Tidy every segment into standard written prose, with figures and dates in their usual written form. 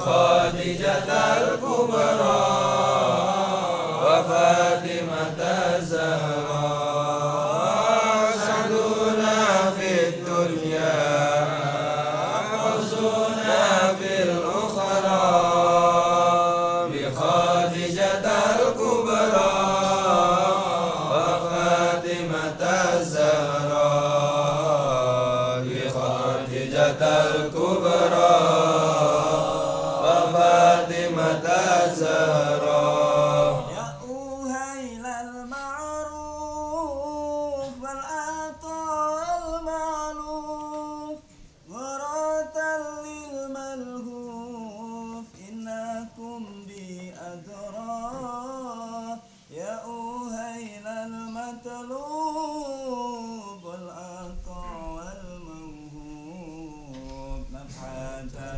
بخديجة الكبرى وفاطمة الزهراء سعدنا في الدنيا فوزنا في الأخرى بخديجة الكبرى وفاطمة الزهراء بخديجة الكبرى وفاطمة الزهراء يا أهيل المعروف والعطاء المعروف غراة للملهوف إنكم بأدرى يا أهيل المطلوب والعطاء والموهوب نفحة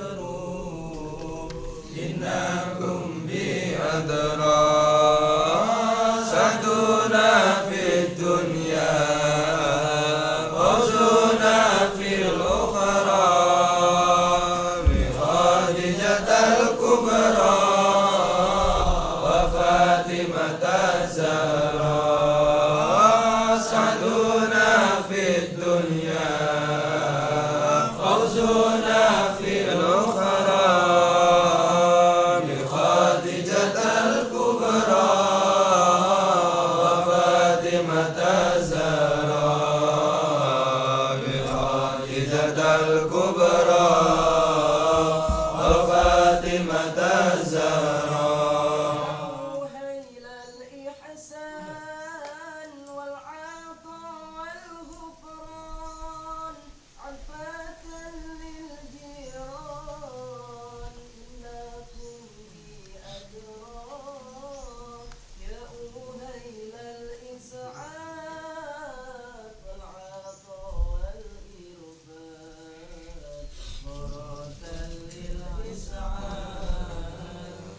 للمكروه إنكم بأدرى سعدنا في الدنيا فوزنا في الأخرى بخديجة الكبرى وفاطمة الزهراء سعدنا في الدنيا فوزنا في الأخرى بخديجة الكبرى وفاطمة الزهراء بخديجة الكبرى وفاطمة الزهراء أهيل الإحسان والعطاء والغفران عفاة للجيران إنكم بأدرى يا أهيل الإسعاف والعطاء والإرفان مرة للإسعاف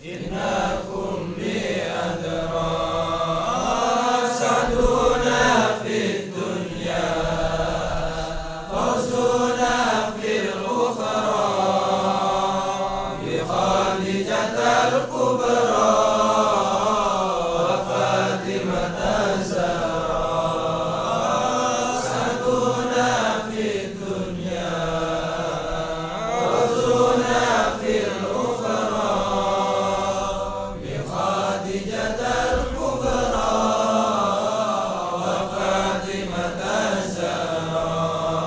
إنكم بأدرى سعدنا في الدنيا فوزنا في الأخرى بخديجة الكبرى وفاطمة الزهراء سعدنا في الدنيا فوزنا في الأخرى بخديجة الكبرى وفاطمة الزهراء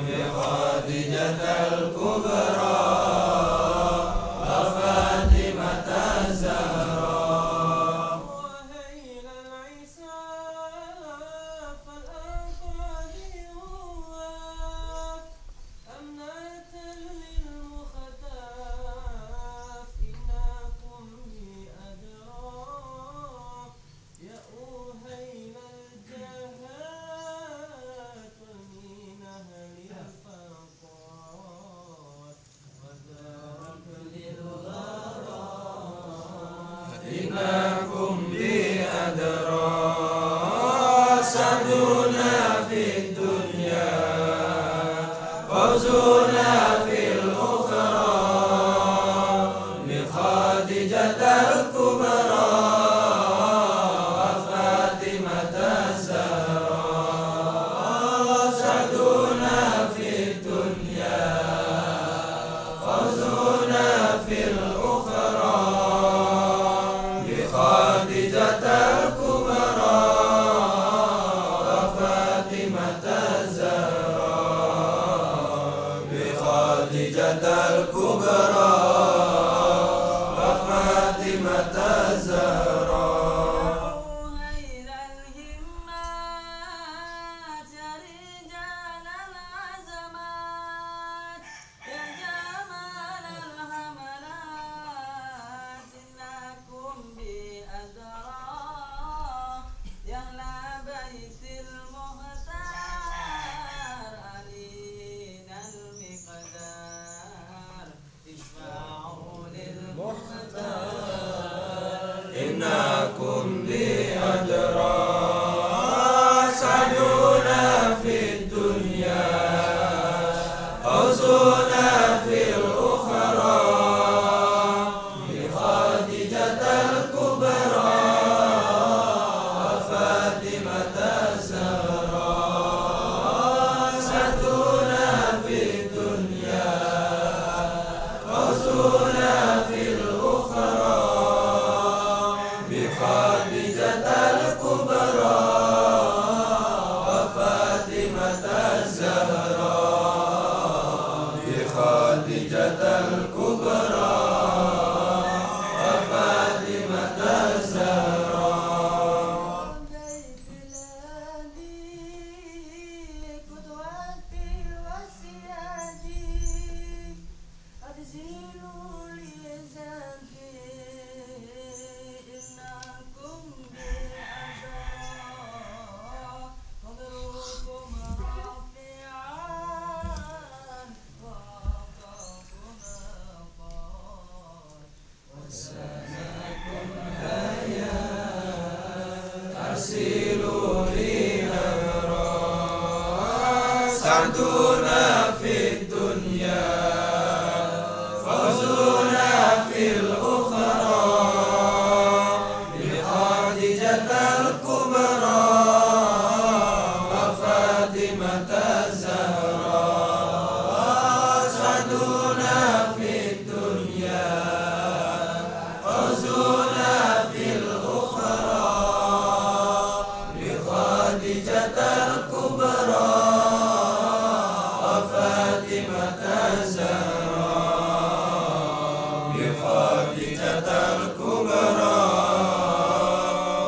بخديجة الكبرى وفاطمة الزهراء وهيل العساف الأنقاذ هواف أمنة للمختاف إنكم بأدرى يا أهيل الجهات ومن أهل الفرقات ودارك للغرام إنكم بأدرى سعدنا في الدنيا فوزنا في الأخرى بخديجة الكبرى وفاطمة الزهراء سعدنا في الدنيا فوزنا في الأخرى بخديجة الكبرى وفاطمة الزهراء بخديجة الكبرى وفاطمة الزهراء أهيل الهمات يا رجال العزمات يا جمال الهملات إنكم بأدرى يا أهل بيت المختار علينا المقدار اشفعوا للمختار إنكم بأدرى سعدنا في الدنيا فوزنا في الأخرى خديجة الكبرى وفاطمة الزهراء ضيف الهادي قدوتي وسيادي أجزلوا لي ذنبي إنكم بأجرى قدركم رافعا وأعطاكم أقال وسنكم هيا أرسلوا لي نهرا سعدنا في الدنيا فوزنا في الأخرى بخديجة الكبرى وفاطمة الزهراء سعدنا في الدنيا فوزنا في الأخرى بخديجة الكبرى وفاطمة الزهراء بخديجة الكبرى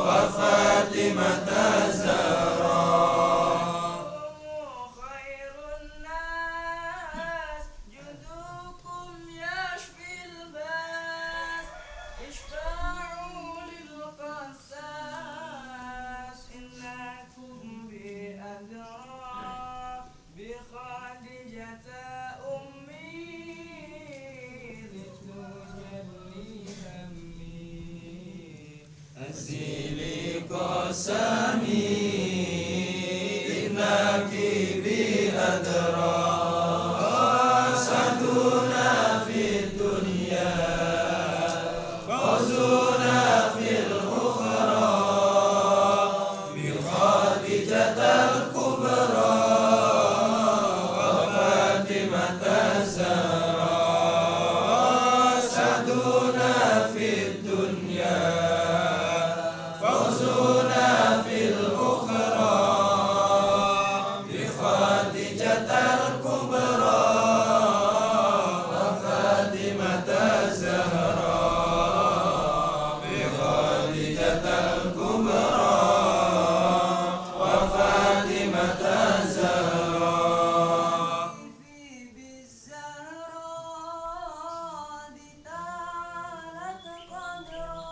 وفاطمة الزهراء خير الناس جندكم يشفي الباس اشفعوا للقساس إنكم بأدرى بخديجة أمي لتجلي همي أنزلي قسمي إنك بأدرى سعدنا في الدنيا فوزنا في الأخرى بخديجة الكبرى وفاطمة الزهراء سعدنا في الدنيا فوزنا في الأخرى بخديجة الكبرى وفاطمة الزهراء بخديجة الكبرى وفاطمة الزهراء في بالزهراء دي تعالت قدرا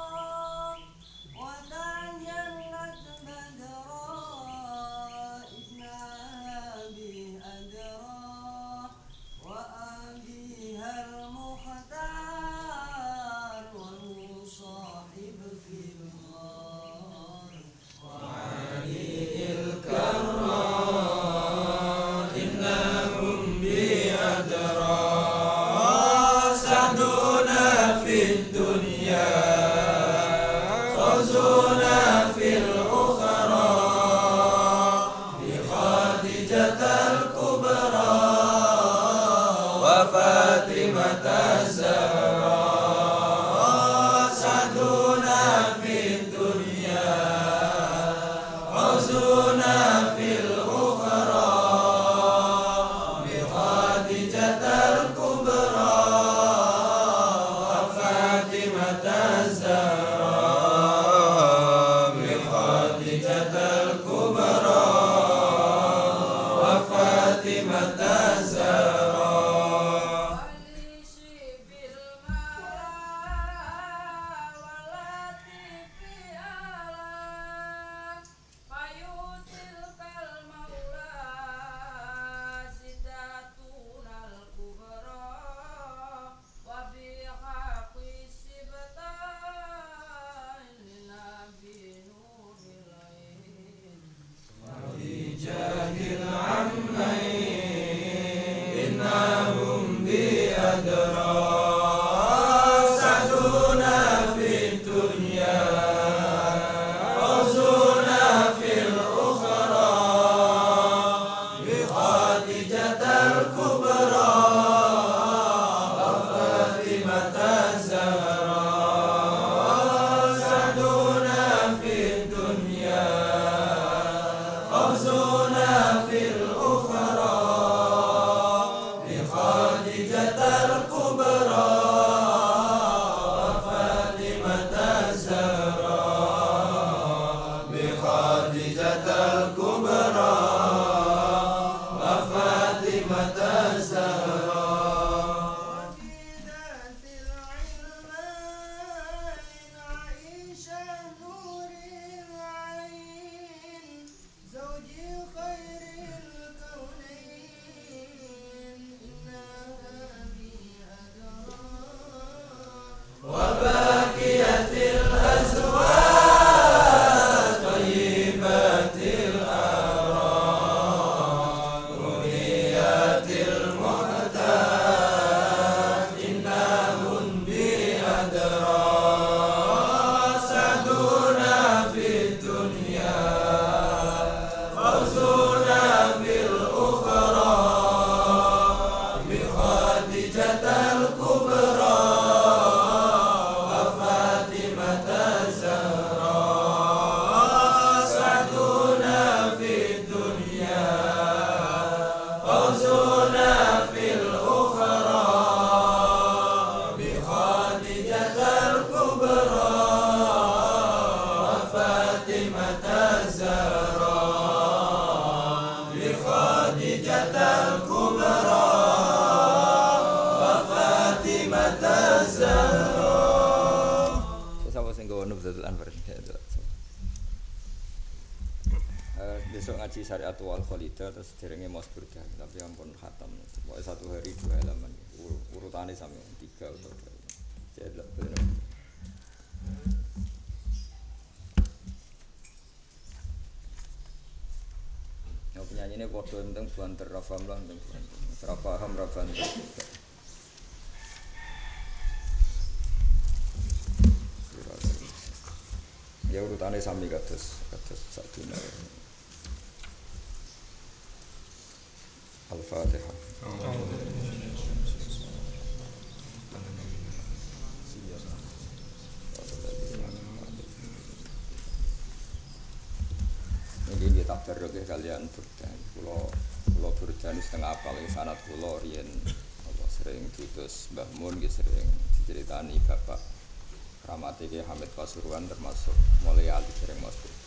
وتجلت بدرا إنها بأدرا وأبيها المختار والمصاحب في الغار وعلي الكرام إنهم بأدرى سعدنا في الدنيا فوزنا في الأخرى بخديجة الكبرى وفاطمة الزهراء سعدنا في الدنيا فوزنا في الأخرى بخديجة الكبرى وفاطمة الزهراء بخديجة الكبرى وفاطمة الزهراء والنسي بالملا والتي في آلام فيؤتي المولى ستاتون الكبرى وبحق السبتان لنبي نور العين وبجاه العمين إنهم بأدرى سعدنا في الدنيا فوزنا في الأخرى بخديجة الكبرى وفاطمة الزهراء سعدنا في الدنيا فوزنا في الأخرى بخديجة الكبرى Nubzatul Anwar. Besok ngaji syariat wal khalidah terus derenge Mas Burda, tapi ampun khatam. Pokoke 1 hari 2 halaman. Urutane sami 3 atau 2. Jadi bener. Ya penyanyi ini padha tentang banter ra paham lah tentang ra paham ra banter. Ya urutane sami kados sadina. Al-Fatihah. Ini kita tabarruk kalian Burda. Kula Burda ini setengah apal sanad kula riyen sering diutus Mbah Mun nggih sering diceritani Bapak Ramati Ki Hamid Pasuruan termasuk mulai alih sering Mas Burda.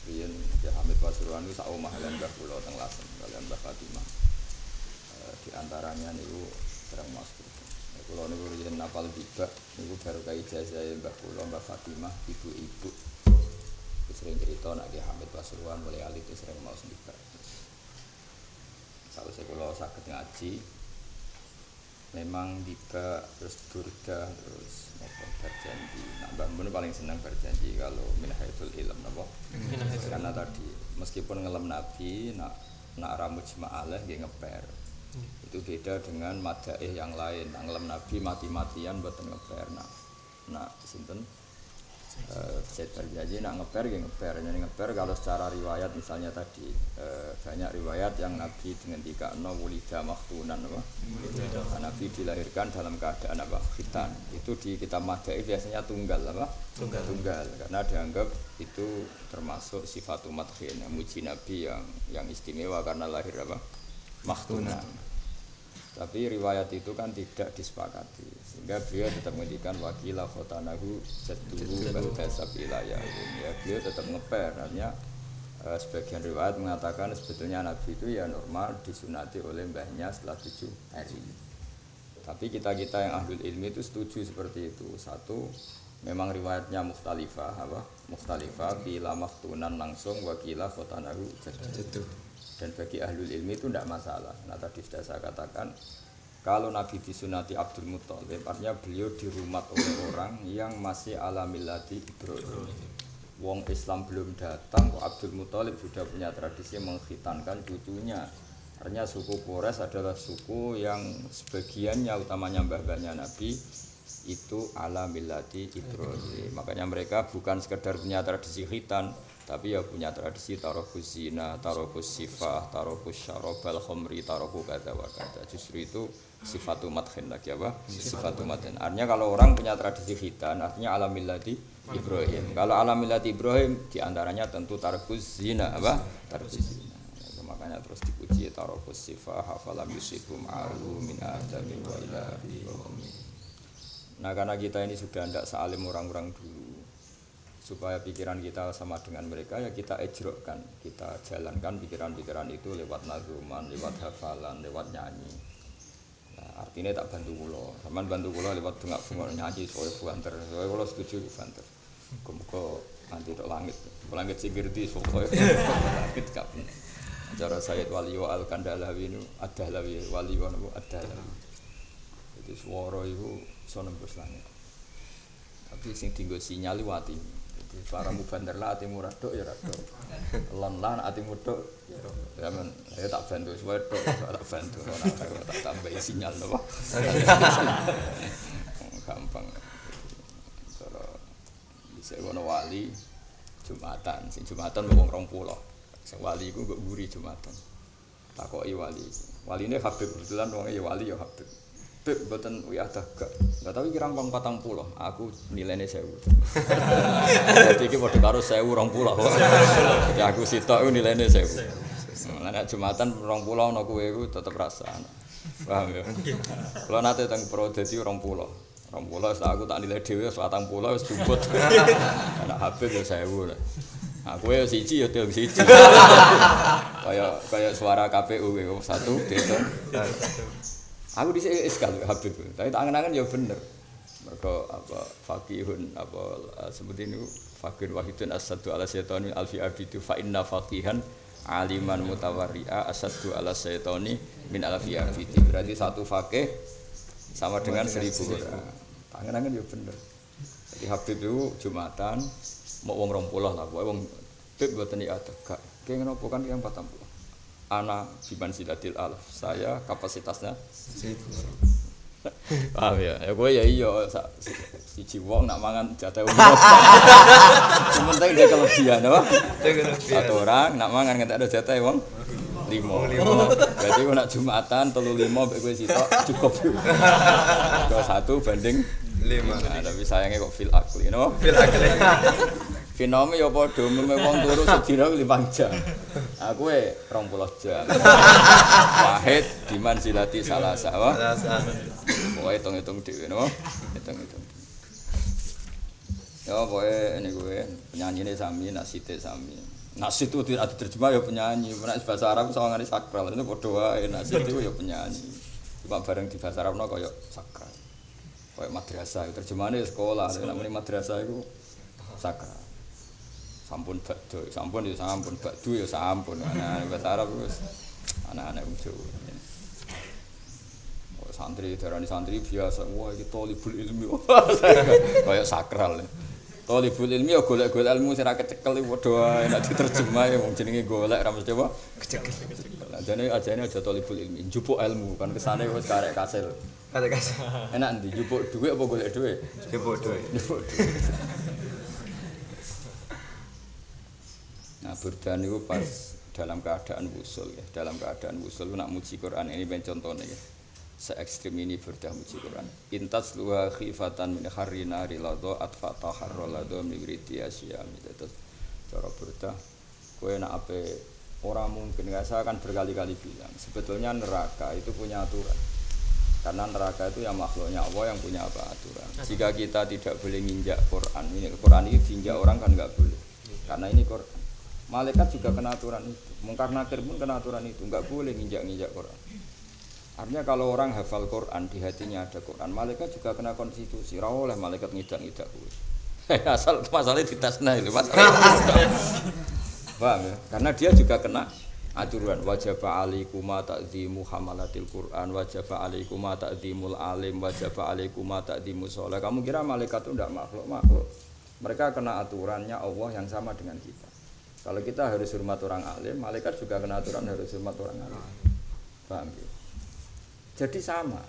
Riyen Ki Hamid Pasuruan itu sak omah kalian Mbah kula teng Lasem kalian Mbah Fatimah. Di antaranya niku sering Mas Burda. Kula niku riyen apal bibak niku baru kai ijazah Mbah kula Mbah Fatimah ibu-ibu. Sering cerita nak Ki Hamid Pasuruan mulai alih itu sering mau bibak. Sausé kula saged ngaji memang tiba terus durga terus apa berjanji. Nak Mbah Mun paling senang berjanji kalau minhatul ilm napa? Karena tadi meskipun ngelem Nabi nak ramu jma'alah nggih ngeper. Itu beda dengan madaih yang lain. Nak ngelem Nabi mati-matian mboten ngeper. Nak sinten? Saya berjanji nak ngeper nggih ngeper. Jadi ngeper kalau secara riwayat misalnya tadi banyak riwayat yang Nabi dengan dikakno wulida maktunan apa? Nabi dilahirkan dalam keadaan apa? Khitan. Itu di kitab Madaih biasanya tunggal apa? Tunggal karena dianggap itu termasuk sifatul madkhin yang muji Nabi yang istimewa karena lahir apa? Maktunan. Tapi riwayat itu kan tidak disepakati sehingga beliau tetap menghentikan wakilah khotanahu jatuhu berdasab ilayahum ya beliau tetap ngeper artinya sebagian riwayat mengatakan sebetulnya Nabi itu ya normal disunati oleh mbahnya setelah 7 hari tapi kita yang ahlul ilmi itu setuju seperti itu satu memang riwayatnya mukhtalifah bila maktunan langsung wakilah khotanahu jatuh dan bagi ahlul ilmi itu tidak masalah. Nah tadi sudah saya katakan kalau Nabi disunati Abdul Muthalib artinya beliau dirumat oleh orang yang masih ala millati Ibrahim. Wong Islam belum datang kok Abdul Muthalib sudah punya tradisi mengkhitankan cucunya. Artinya suku Quraisy adalah suku yang sebagiannya utamanya mbah-mbahnya Nabi itu ala millati Ibrahim. Makanya mereka bukan sekedar punya tradisi khitan tapi ya punya tradisi tarohus zina, tarohus sifah, tarohus syarobal khomri, tarohu kata wakata. Justru itu sifatul madkhin lagi apa? Sifatul madkhin. Artinya kalau orang punya tradisi khitan, artinya ala millati Ibrahim. Kalau ala millati Ibrahim, diantaranya tentu tarohus zina apa? Tarohus zina. Makanya terus dipuji tarohus sifah, hafalam yusibum alu min adami wa ilahi wa ummi. Nah karena kita ini sudah tidak sealim orang-orang dulu. Supaya pikiran kita sama dengan mereka ya kita ejrokkan, kita jalankan pikiran-pikiran itu lewat nazuman, lewat hafalan, lewat nyanyi. Nah, artinya tak bantu kula, sampean bantu kula lewat bengak-bengok nyanyi soe banter. Soe kula setuju banter. Muga-muga nanti tok langit sing ngerti soe langit kabeh. Cara Sayyid Wali Al-Kandalawi nu Ad-Dahlawi Wali napa Ad-Dahlawi. Jadi swara iku iso nembus langit. Tapi sing dienggo sinyal wati. Para mubanter lah atimu radok ya radok. Lan atimu tok ya men ya tak bantu suwe tok tak bantu ora tak tambahi sinyal napa. Gampang. Cara bisa ono wali Jumatan, sing Jumatan wong 20. Sing wali iku kok mburi Jumatan. Takoki wali. Waline Habib kebetulan wong ya wali ya Habib. Beb mboten wiyah dagak. Lah tapi kirang wong 40. Aku nilainya 1000. Dadi iki padha karo 1020. Ya aku sitok iku nilainya 1000. Lah nek Jumatan 20 ana kowe iku tetep rasa. Paham ya? Kalau nate teng Prodadi 20. 20 aku tak nilai dhewe 40 wis juput. Anak Habib ya 1000 lah. Aku ya siji ya dhewe siji. Kayak suara KPU kowe satu desa. Aku dhisik iskal Habib, tapi tak angen-angen ya bener. Mergo apa faqihun apa seperti ini faqih wahidun asadu ala syaitani alfi abidu fa inna faqihan aliman mutawarri'a asadu ala syaitani min alfi abidi. Berarti satu faqih sama dengan 1000 orang. Tangan-tangan ya bener. Jadi Habib itu Jumatan mau wong 20 lah, pokoke wong Habib mboten iki ada gak. Ki ngopo kan yang 40. Ana biman silatil alf. Saya kapasitasnya 1000. Paham ya? Ya kowe ya iya siji wong nak mangan jatah umum. Sementing dia kelebihan apa? Satu orang nak mangan ngentek jatah wong 5. Berarti kok nak Jumatan 35 mek kowe sitok cukup. Kok 1 banding 5. Nah, tapi sayangnya kok fil akli, no? Fil akli. Finome ya padha umumé wong turu sedina 5 jam. Aku 20 jam. Wahid diman silati salasa, apa? Salasa. Pokoke hitung-hitung dhewe, no? Hitung-hitung. Ya pokoke niku penyanyine sami, nasite sami. Nasid itu tidak diterjemah ya penyanyi. Nek bahasa Arab sawangane sakral, itu padha wae nasid itu ya penyanyi. Cuma bareng di bahasa Arabno kaya sakral. Kaya madrasah, terjemahane sekolah, nek namanya madrasah iku sakral. Sampun bakdo, sampun bakdo ya sampun. Nah, bahasa Arab wis anak-anak wong Jawa. Oh, santri darani santri biasa, wah iki thalibul ilmi. Kaya sakral. Thalibul ilmi ya golek-golek ilmu sing ra kecekel iki padha wae nek diterjemah ya wong jenenge golek ra mesti apa? Kecekel. Ajane aja thalibul ilmi, njupuk ilmu kan kesane wis karek kasil. Karek kasil. Enak ndi njupuk dhuwit apa golek dhuwit? Njupuk dhuwit. Nah, Burdan itu pas dalam keadaan wusul ya. Dalam keadaan wusul nak muji Quran ini ben contohnya ya. Se-ekstrim ini Burdah muji Quran. Intas luha khifatan min harrina rilado atfata harrolado migriti asyami. Terus cara Burdah kowe nak ape ora mungkin. Saya akan berkali-kali bilang sebetulnya neraka itu punya aturan. Karena neraka itu ya makhluknya Allah yang punya apa aturan. Jika kita tidak boleh nginjak Quran, ini Quran ini diinjak orang kan enggak boleh. Karena ini Quran. Malaikat juga kena aturan itu. Mungkar nakir pun kena aturan itu. Enggak boleh nginjak-nginjak Quran. Artinya kalau orang hafal Quran, di hatinya ada Quran, malaikat juga kena konstitusi. Ora oleh malaikat ngidak-ngidak kuwi. Asal masalahnya ditasna itu, masalah. Paham ya? Karena dia juga kena aturan wajaba alaikuma ta'dzimu hamalatil Quran, wajaba alaikuma ta'dzimul alim, wajaba alaikuma ta'dzimus shalah. Kamu kira malaikat itu enggak makhluk? Mereka kena aturannya Allah yang sama dengan kita. Kalau kita harus hormat orang alim, malaikat juga kena aturan harus hormat orang alim. Paham ya? Jadi sama.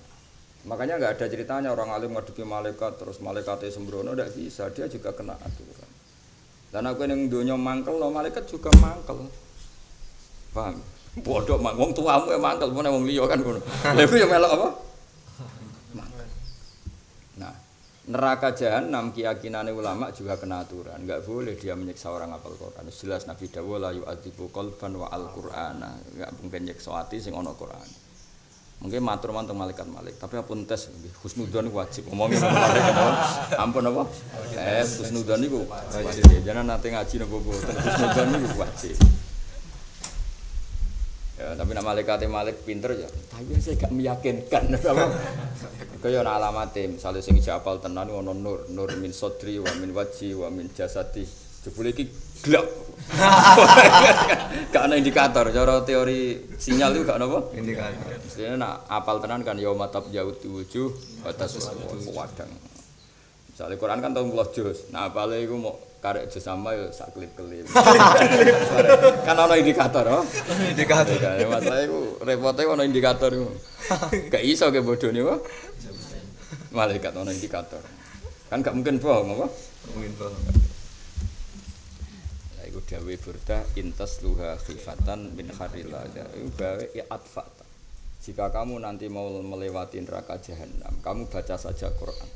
Makanya enggak ada ceritanya orang alim ngadepi malaikat terus malaikatnya sembrono, enggak bisa, dia juga kena aturan. Dan aku yang dunia mangkel, no, malaikat juga mangkel. Paham? Bodoh, wong tuamu ya mangkel, mana wong liya kan ngono. Lha iku ya melok apa? Mangkel. Nah, neraka jahanam keyakinane ulama juga kena aturan. Enggak boleh dia menyiksa orang hafal Quran. Jelas Nabi dawuh la yu'adzibu qalban wa al-Qur'ana. Enggak mungkin nyiksa ati sing ana Quran. Mungkin matur mantung malaikat, tapi apun tes husnudzon wajib. Ngomongin malaikat ampun apa? Husnudzon niku wajib. Jangan nanti ngaji napa boten. Husnudzon niku wajib. Ya, tapi nak malaikat pinter ya. Tapi saya gak meyakinkan. Kaya ana alamate, misale sing japal tenan ono nur min sodri wa min waji wa min jasati. Jebule iki gelap. Gak ana indikator, cara teori sinyal itu gak ana apa? Indikator. Mestine nak apal tenan kan ya matab jaut wujuh batas wadang. Misale Quran kan 30 juz. Nah apale iku mau karek juz sama ya sak klip-klip. Kan ana indikator, oh? Indikator. Masalah iku repote ana indikator iku. Gak iso ke bodone wae. Malaikat ana indikator. Kan gak mungkin bohong apa? Mungkin bohong. Dawe Burdah intas luha khifatan min harila. Itu bawe atfata. Jika kamu nanti mau melewati neraka jahanam, kamu baca saja Quran.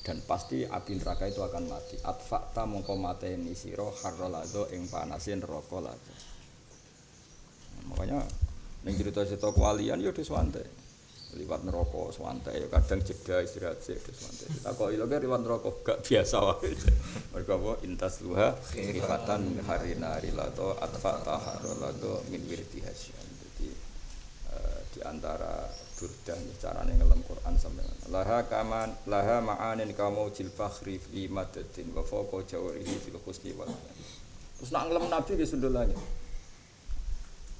Dan pasti api neraka itu akan mati. Atfata mongko mateni sira harralado ing panasin neraka lado. Makanya ning cerita-cerita kewalian ya wis santai. Liwat neraka santai ya kadang jeda istirahat sik santai. Takoki lho liwat neraka gak biasa wae. Mergo apa intas luha khifatan harina rilato atfata haralato min wirdi hasyan. Jadi di antara Burdah carane ngelem Quran sampeyan laha ma'anin kamaujil fakhri fi madadin wa fawqa jawarihi fil husni wal terus nak ngelem nabi ki sundulannya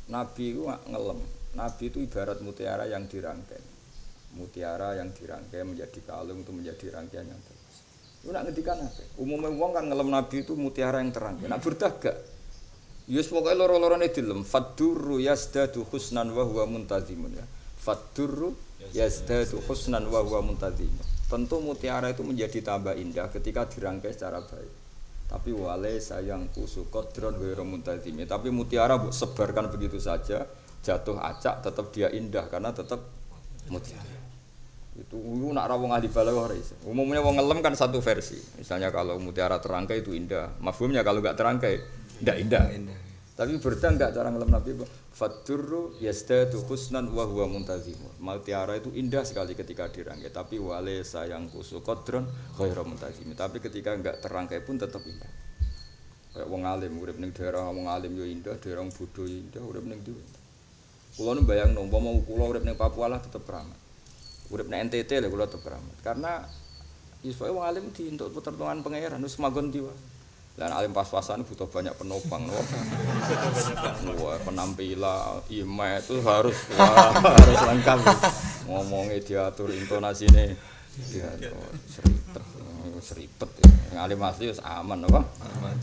nabi itu ngelem nabi itu ibarat mutiara yang dirangkai menjadi kalung itu menjadi rangkaian yang bagus itu nak ngendikan apa umumnya wong kan ngelem nabi itu mutiara yang terangkai nak berdah gak yus pokoknya loro-lorone dilem faddurru yazdadu husnan wa huwa muntazimun ya faddurru yazdadu husnan wa huwa muntazim. Tentu mutiara itu menjadi tambah indah ketika dirangkai secara baik. Tapi wale sayang kusu qadron ghairu muntazim. Tapi mutiara sebarkan begitu saja, jatuh acak tetap dia indah karena tetap mutiara. Itu nak ra wong ahli balaghah iso. Umumnya wong ngelem kan satu versi. Misalnya kalau mutiara terangkai itu indah. Mafhumnya kalau enggak terangkai ndak indah. Tapi berdah enggak cara ngelem Nabi faddurru yazdadu husnan wa huwa muntazim. Mutiara itu indah sekali ketika dirangkai, tapi wale sayang kusu qadron ghairu muntazim. Tapi ketika enggak terangkai pun tetap indah. Kayak wong alim urip ning daerah wong alim yo indah, daerah bodho indah urip ning ndi. Kula nu bayangno umpama kula urip ning Papua lah tetep keramat. Urip ning NTT lho kula tetep keramat. Karena iso wong alim dientuk pertolongan pangeran wis magon diwa. Dan alim pas-pasan butuh banyak penopang, penampilan, image itu harus lengkap. Ngomongnya diatur, intonasinya diatur, seripet. Yang alim asli harus aman, apa? Aman.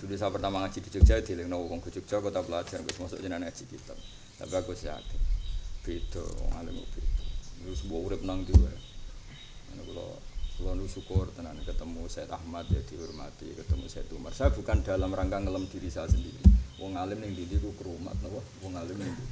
Dulu saya pertama ngaji di Jogja, di Lengno, ke Jogja, kota pelajaran, terus masuk jenah ngaji kitab. Tapi aku yakin, beda, orang alim beda. Itu sebuah urip nang juga. Kalau nu syukur tenan ketemu Said Ahmad ya dihormati, ketemu Said Umar. Saya bukan dalam rangka ngelem diri saya sendiri. Wong alim ning ndi ku krumat napa? Wong alim ning ndi.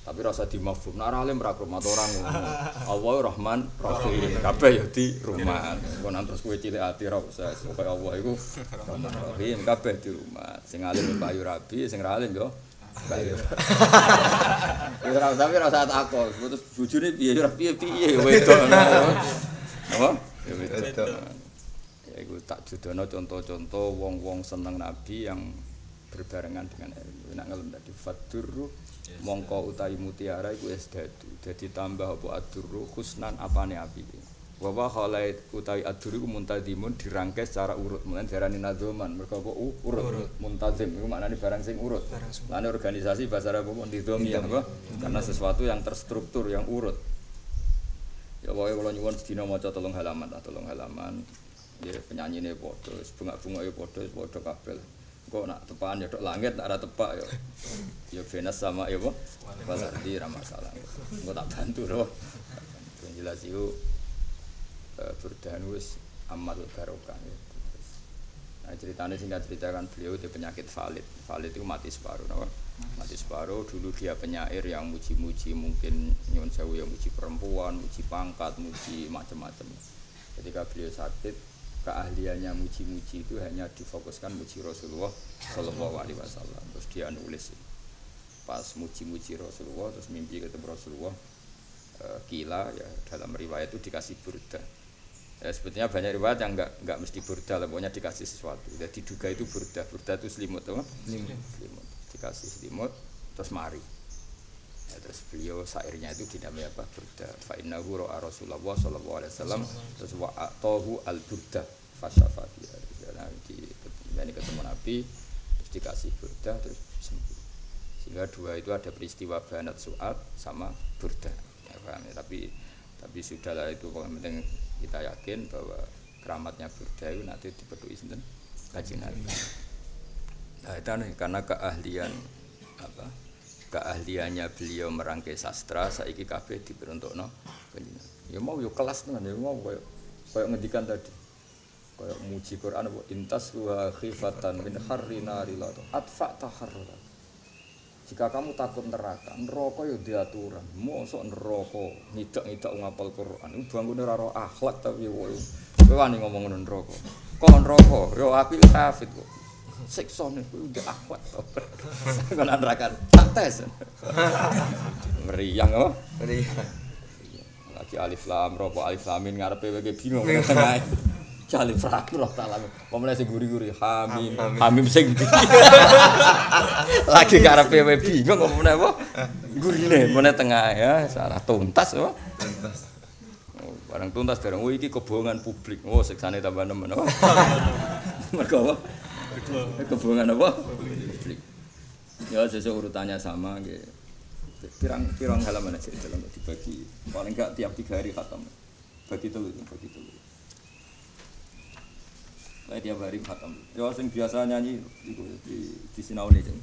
Tapi rasa dimafhum. Nek alim ra krumat orang ngono. Allah Rahman Rahim. Kabeh ya di rumah. Engko nang terus kowe cilik ati ra usah. Pokoke Allah iku Rahman Rahim kabeh di rumah. Sing alim payu rabi, sing ra alim yo payu. Ora tapi rasa takon. Terus bojone piye ora piye wedok. Apa? Ya betul. Ya iku tak judono contoh-contoh wong-wong seneng Nabi yang berbarengan dengan ilmu. Nek ngelem tadi faddurru mongko utawi mutiara iku esdadu. Dadi tambah apa adurru husnan apane api. Wa wa khalait utawi adurru iku muntazimun dirangkai secara urut. Mulane diarani nadzoman mergo apa urut. Muntazim iku maknane barang sing urut. Lan organisasi bahasa Arab apa nizami apa? Karena sesuatu yang terstruktur yang urut. Ya wae kula nyuwun sedina maca 3 halaman. Ya penyanyine padha, bunga-bunga ya padha kabeh. Engko nak tepaan ya tok langit, nak ora tepak ya. Ya Venus sama ya apa? Balardi ra masalah. Engko tak bantu lho. Yang jelas iku berdahan wis amal barokah. Nah, ceritanya singkat ceritakan beliau itu penyakit valid. Valid itu mati separuh, no? Mati separuh. Dulu dia penyair yang muji-muji, mungkin nyuwun sewu yang muji perempuan, muji pangkat, muji macam-macam. Ketika beliau sakit, keahliannya muji-muji itu hanya difokuskan muji Rasulullah Shallallahu Alaihi Wasallam. Terus dia nulis pas muji-muji Rasulullah, terus mimpi ketemu Rasulullah. Kila ya dalam riwayat itu dikasih burda. Ya, sebetulnya banyak riwayat yang enggak mesti burda, pokoknya dikasih sesuatu. Jadi diduga itu burda itu selimut, apa? Selimut. Dikasih selimut, terus mari. Ya, terus beliau syairnya itu dinamai apa? Burda. Fa innahu ra'a Rasulullah sallallahu alaihi wasallam terus wa atahu al-burda fasyafa biha. Nah, ini ketemu Nabi, terus dikasih burda, terus sembuh. Sehingga dua itu ada peristiwa banat su'ad sama burda. Ya, paham ya? Tapi sudahlah itu pokoknya penting kita yakin bahwa keramatnya burda itu nanti dipedui sinten Kanjeng Nabi. Nah, itu karena keahliannya beliau merangkai sastra saiki kabeh diperuntukno Kanjeng Nabi. Ya mau yo kelas tenan ya mau koyo ngendikan tadi. Koyo muji Quran wa intas wa khifatan min harrina rilad atfa taharrura. Jika kamu takut neraka yo diaturan. Mosok neraka ngidak-ngidak ngapal Quran. Iku bangune ora ro akhlak tapi kowe wani ngomong ngono neraka. Kok neraka yo api kafit kok. Siksane kuwi ndek akhlak to. Kon neraka tak tes. Meriang apa? Meriang. Lagi alif lam ra kok alif lamin ngarepe kowe bingung tengah. Alif lam ra taala. Pemene sing guri-guri hamim sing lagi karepe kowe bingung apa meneh apa? Gurine meneh tengah ya, salah tuntas apa? Oh, barang tuntas dereng iki kebohongan publik. Oh, siksane tambah nemen apa? Mergo apa? Kebohongan apa? Publik. Ya sesuk urutannya sama nggih. Pirang halaman aja dalam dibagi. Paling enggak tiap 3 hari khatam. Bagi telu. Kayak tiap hari khatam. Ya sing biasa nyanyi iku di sinaune jeng.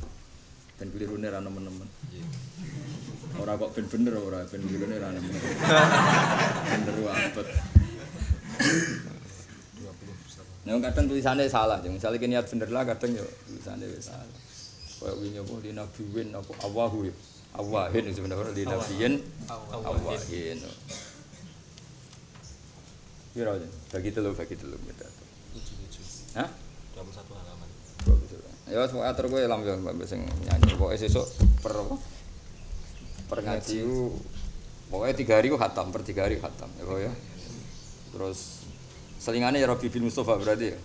Ben klirune ra nemen-nemen. Ora kok ben bener ora, ben klirune ra nemen. Bener abot. Nah, kadang tulisannya salah, misalnya kini niat bener lah, kadang ya tulisannya salah. Kayak wingi apa di nabiyin apa awahu ya. Awahin sebenarnya di nabiyin awahin. Kira aja, bagi telu beda. Hah? 21 halaman. Ya wis pokoke atur kowe lam yo mbak sing nyanyi. Pokoke sesuk per ngaji pokoke 3 hari ku khatam, per 3 hari khatam ya kok ya. Terus selingane ya Rabbi bil Mustofa berarti ya.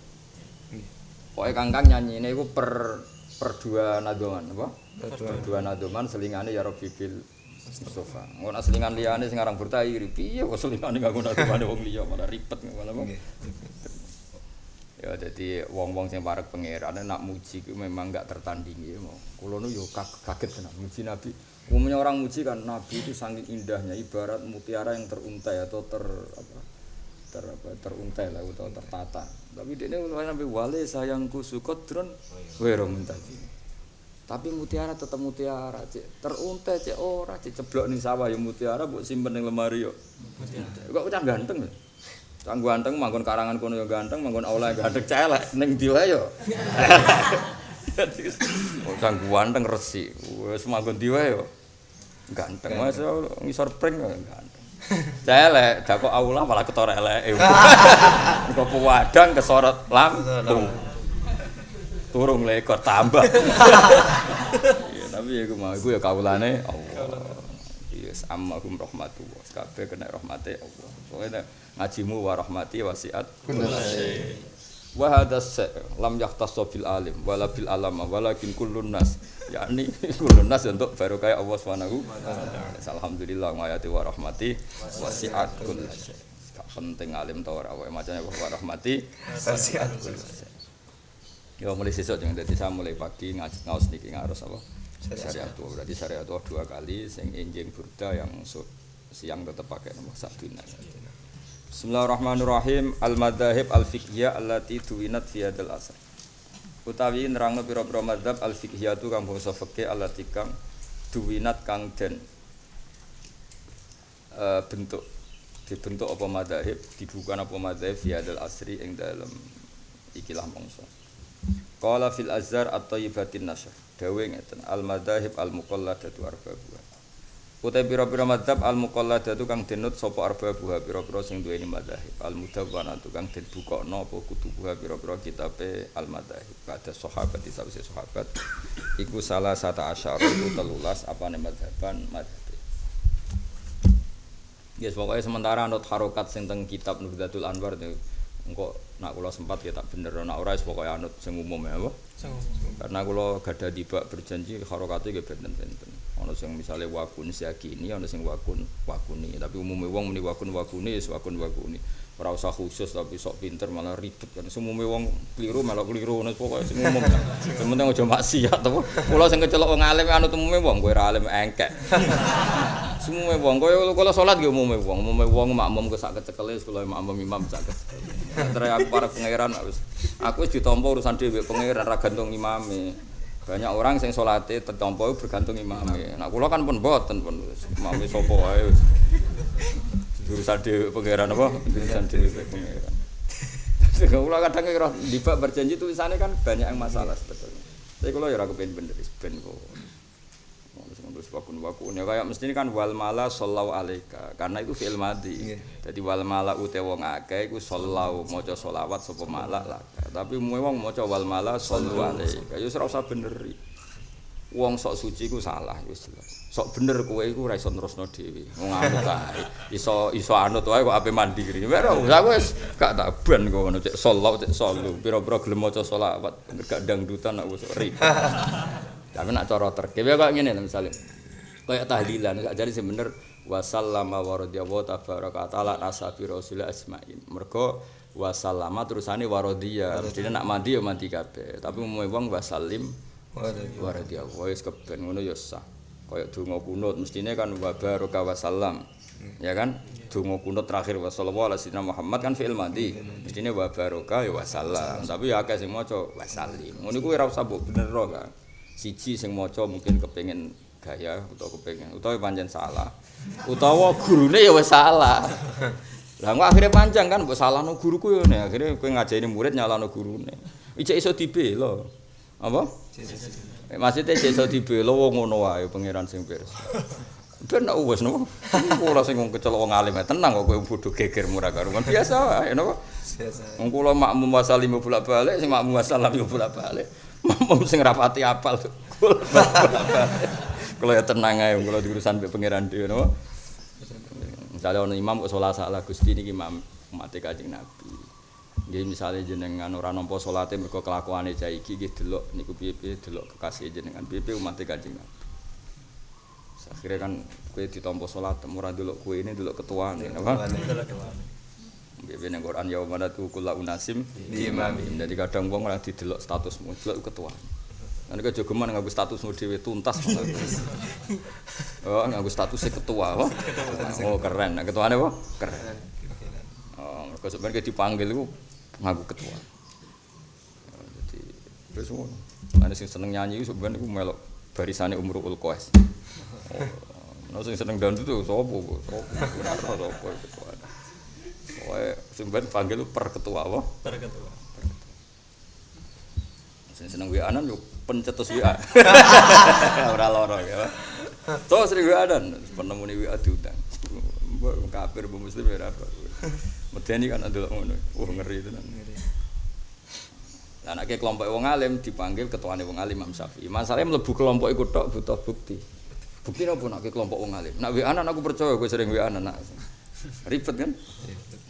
Pokoke Kangkang nyanyine iku per 2 nadoman apa? Per 2 nadoman selingane ya Rabbi bil Mustofa. Ngono selingan liyane sing aran Burtai piye kok selingane nganggo nadomane wong liya malah ribet malah apa. Ya jadi wong-wong sing parek pangeran nak muji ku memang enggak tertandingi ya. Kulo nu yo kaget tenan muji Nabi. Umumnya orang muji kan Nabi itu saking indahnya ibarat mutiara yang teruntai atau teruntai lah atau tertata. Tapi dia ini sampai wale sayangku sukodron wero muntadi. Tapi mutiara tetap mutiara, cek teruntai cek ora, cek ceblok ning sawah ya mutiara mbok simpen ning lemari yo. Kok cah ganteng lho. Cang ganteng manggon karangan kono ya ganteng, manggon aula ganteng celek ning ndi wae yo. Oh cang ganteng resik. Wis manggon ndi wae yo. Ganteng wis ngisor pring ganteng. Celek dak kok aula malah ketor eleke. Kok pewadang kesorot lampung. Turung lekor tambah. Ya tapi iku mah iku ya kawulane Allah. Yes ammahum rahmatullah. Kabeh kena rahmate Allah. Soale ngajimu wa rahmati wasiat kullase. Wa hadas lam yahtassu bil alim wala bil alama walakin kullun nas. yakni kullun nas untuk barokah Allah Subhanahu wa taala. Alhamdulillah mayati wa rahmati wasiat kullase. Gak penting alim ta ora wae macane wa rahmati wasiat kullase. Ya mulai sesuk jangan dadi saya mulai pagi ngaos niki ngaros apa? Syariat tua berarti syariat tua 2 kali sing enjing burda yang siang tetap pakai nomor 1 Bismillahirrahmanirrahim. Al-madzhab al-fiqhiyah allati tuwinat fi hadzal asr. Utawi nerangno pira-pira madzhab al-fiqhiyah tu kang bangsa fikih allati kang tuwinat kang den dibentuk apa madzhab, dibuka apa madzhab fi hadzal asri ing dalem ikilah mangsa. Qala fil azhar at-thayyibatin nasyr. Dawe ngeten al-madzhab al-muqalladatu arba'ah. Utai pira-pira madzhab al-muqalladatu kang denut sapa arba'ah pira-pira sing duweni madzhab. Al-mudawwanatu kang den bukakno apa kutubuha pira-pira kitabe al-madzhab. Kada sahabat disawise sahabat iku salah satu asyara iku 13 apane madzhaban madzhab. Yes pokoke sementara anut harokat sing teng kitab Nuhdatul Anwar engko nak kula sempat ya tak bener nak ora wis pokoke anut sing umum ya apa? Karena kula gadah tiba berjanji harokate nggih benten-benten. Ana sing misale wakun syakini, ana sing wakuni, tapi umume wong muni wakuni wis wakuni. Ora usah khusus tapi sok pinter malah ribet kan. Umume wong kliru malah kliru pokoke sing umum. Sing penting aja maksiat to. Kula sing kecelok wong alim anut umume wong kowe ora alim engkek. Umume wong kula salat nggih umume wong makmum ke sak kecekele kula makmum imam sak kecekele. Terus aku para pangeran aku wis ditampa urusan dhewe pangeran ra gantung imame. Banyak orang sing salate tetampa bergantung imame. Nah kula kan pun mboten pun imame sapa wae wis. Urusan dhewe pangeran apa? Urusan dhewe pangeran. Kula kadang kira dibak berjanji tulisannya kan banyak yang masalah sebetulnya. Tapi kula ya ora kepengin bener ben kok. Terus wakun ya kayak mesti kan wal mala sallallahu alaika karena itu fi'il madhi. Jadi wal mala ute wong akeh iku sallallahu maca selawat sapa malak lah. Tapi wong maca wal mala sallallahu alaika. Ya ora usah beneri. Wong sok suci ku salah wis jelas. Sok bener kowe iku ora iso nerusno dhewe. Wong anut ae. Iso anut wae kok ape mandiri. Ora usah wis gak tak ban kok ngono cek sallallahu cek sallu. Pira-pira gelem maca selawat gak dangdutan nak wis ribet. Tapi nak cara terkep ya kok ngene misalnya. Kayak tahlilan, gak jadi sing bener wasallama waradiyallahu tabaraka taala nasabi rasul asmain. Mergo wasallama terusane waradiya. Mestine nak mandi ya mandi kabeh. Tapi umume wong wasallim waradiyallahu wis keben ngono ya sah. Kayak donga kunut mestine kan wa baraka wasallam. Ya kan? Donga kunut terakhir wasallallahu alaihi wasallam Muhammad kan fi'il madhi. Mestine wa baraka ya wasallam. Tapi ya akeh sing maca wasallim. Ngono iku ora usah mbok bener kan. Siji sing maca mungkin kepengin gaya utawa pancen salah utawa gurune ya wis salah lah kok akhire panjang kan mbok salahno guruku yo nek akhire kowe ngajeni murid nyalahno gurune iki iso dibelo apa maksudnya iso dibelo wong ngono wae pangeran sing pirsa ben nek wis no ora sing kecelok wong alim tenang kok kowe bodho geger murah karuan biasa wae napa biasa wong kula makmum wasalim bolak-balik sing makmum wasalam yo bolak-balik makmum sing rapati apal kalau ya tenang aja, kalau diurusan be pangeran dhewe napa. Misale ana imam kok salah Gusti niki imam mate Kanjeng Nabi. Nggih misale jenengan ora nampa salate mergo kelakuane cah iki nggih delok niku piye-piye delok kekasih jenengan piye-piye umat Kanjeng Nabi. Akhire kan kowe ditampa salat ora delok kowe ini delok ketuane napa. Nggih ning Quran ya manatu kullu unasim imam. Jadi kadang wong ora didelok statusmu, delok ketuane. Nek jogeman nganggo statusmu dhewe tuntas. Oh, nganggo statusé ketua, apa? Oh, keren. Nek ketuane apa? Keren. Oh, mergo sebenarnya dipanggil iku nganggo ketua. Jadi wis ngono. Ana sing seneng nyanyi iku sebenarnya iku melok barisane Umrul Qais. Oh, ana sing seneng dangdut itu sapa? Sapa ketua. Oh, sebenarnya panggil per ketua apa? Per ketua. Sing seneng WA-an yo pencetus WA. Ora lara ya. Terus sering WA-an penemune WA diundang. Mbok kafir mbok muslim ora apa. Medeni kan ndelok ngono. Ngeri tenan. Lah nek kelompok wong alim dipanggil ketuane wong alim Imam Syafi'i. Masalahe mlebu kelompok iku tok butuh bukti. Bukti napa nek kelompok wong alim? Nek WA-an aku percaya kowe sering WA-an nak. Ribet kan?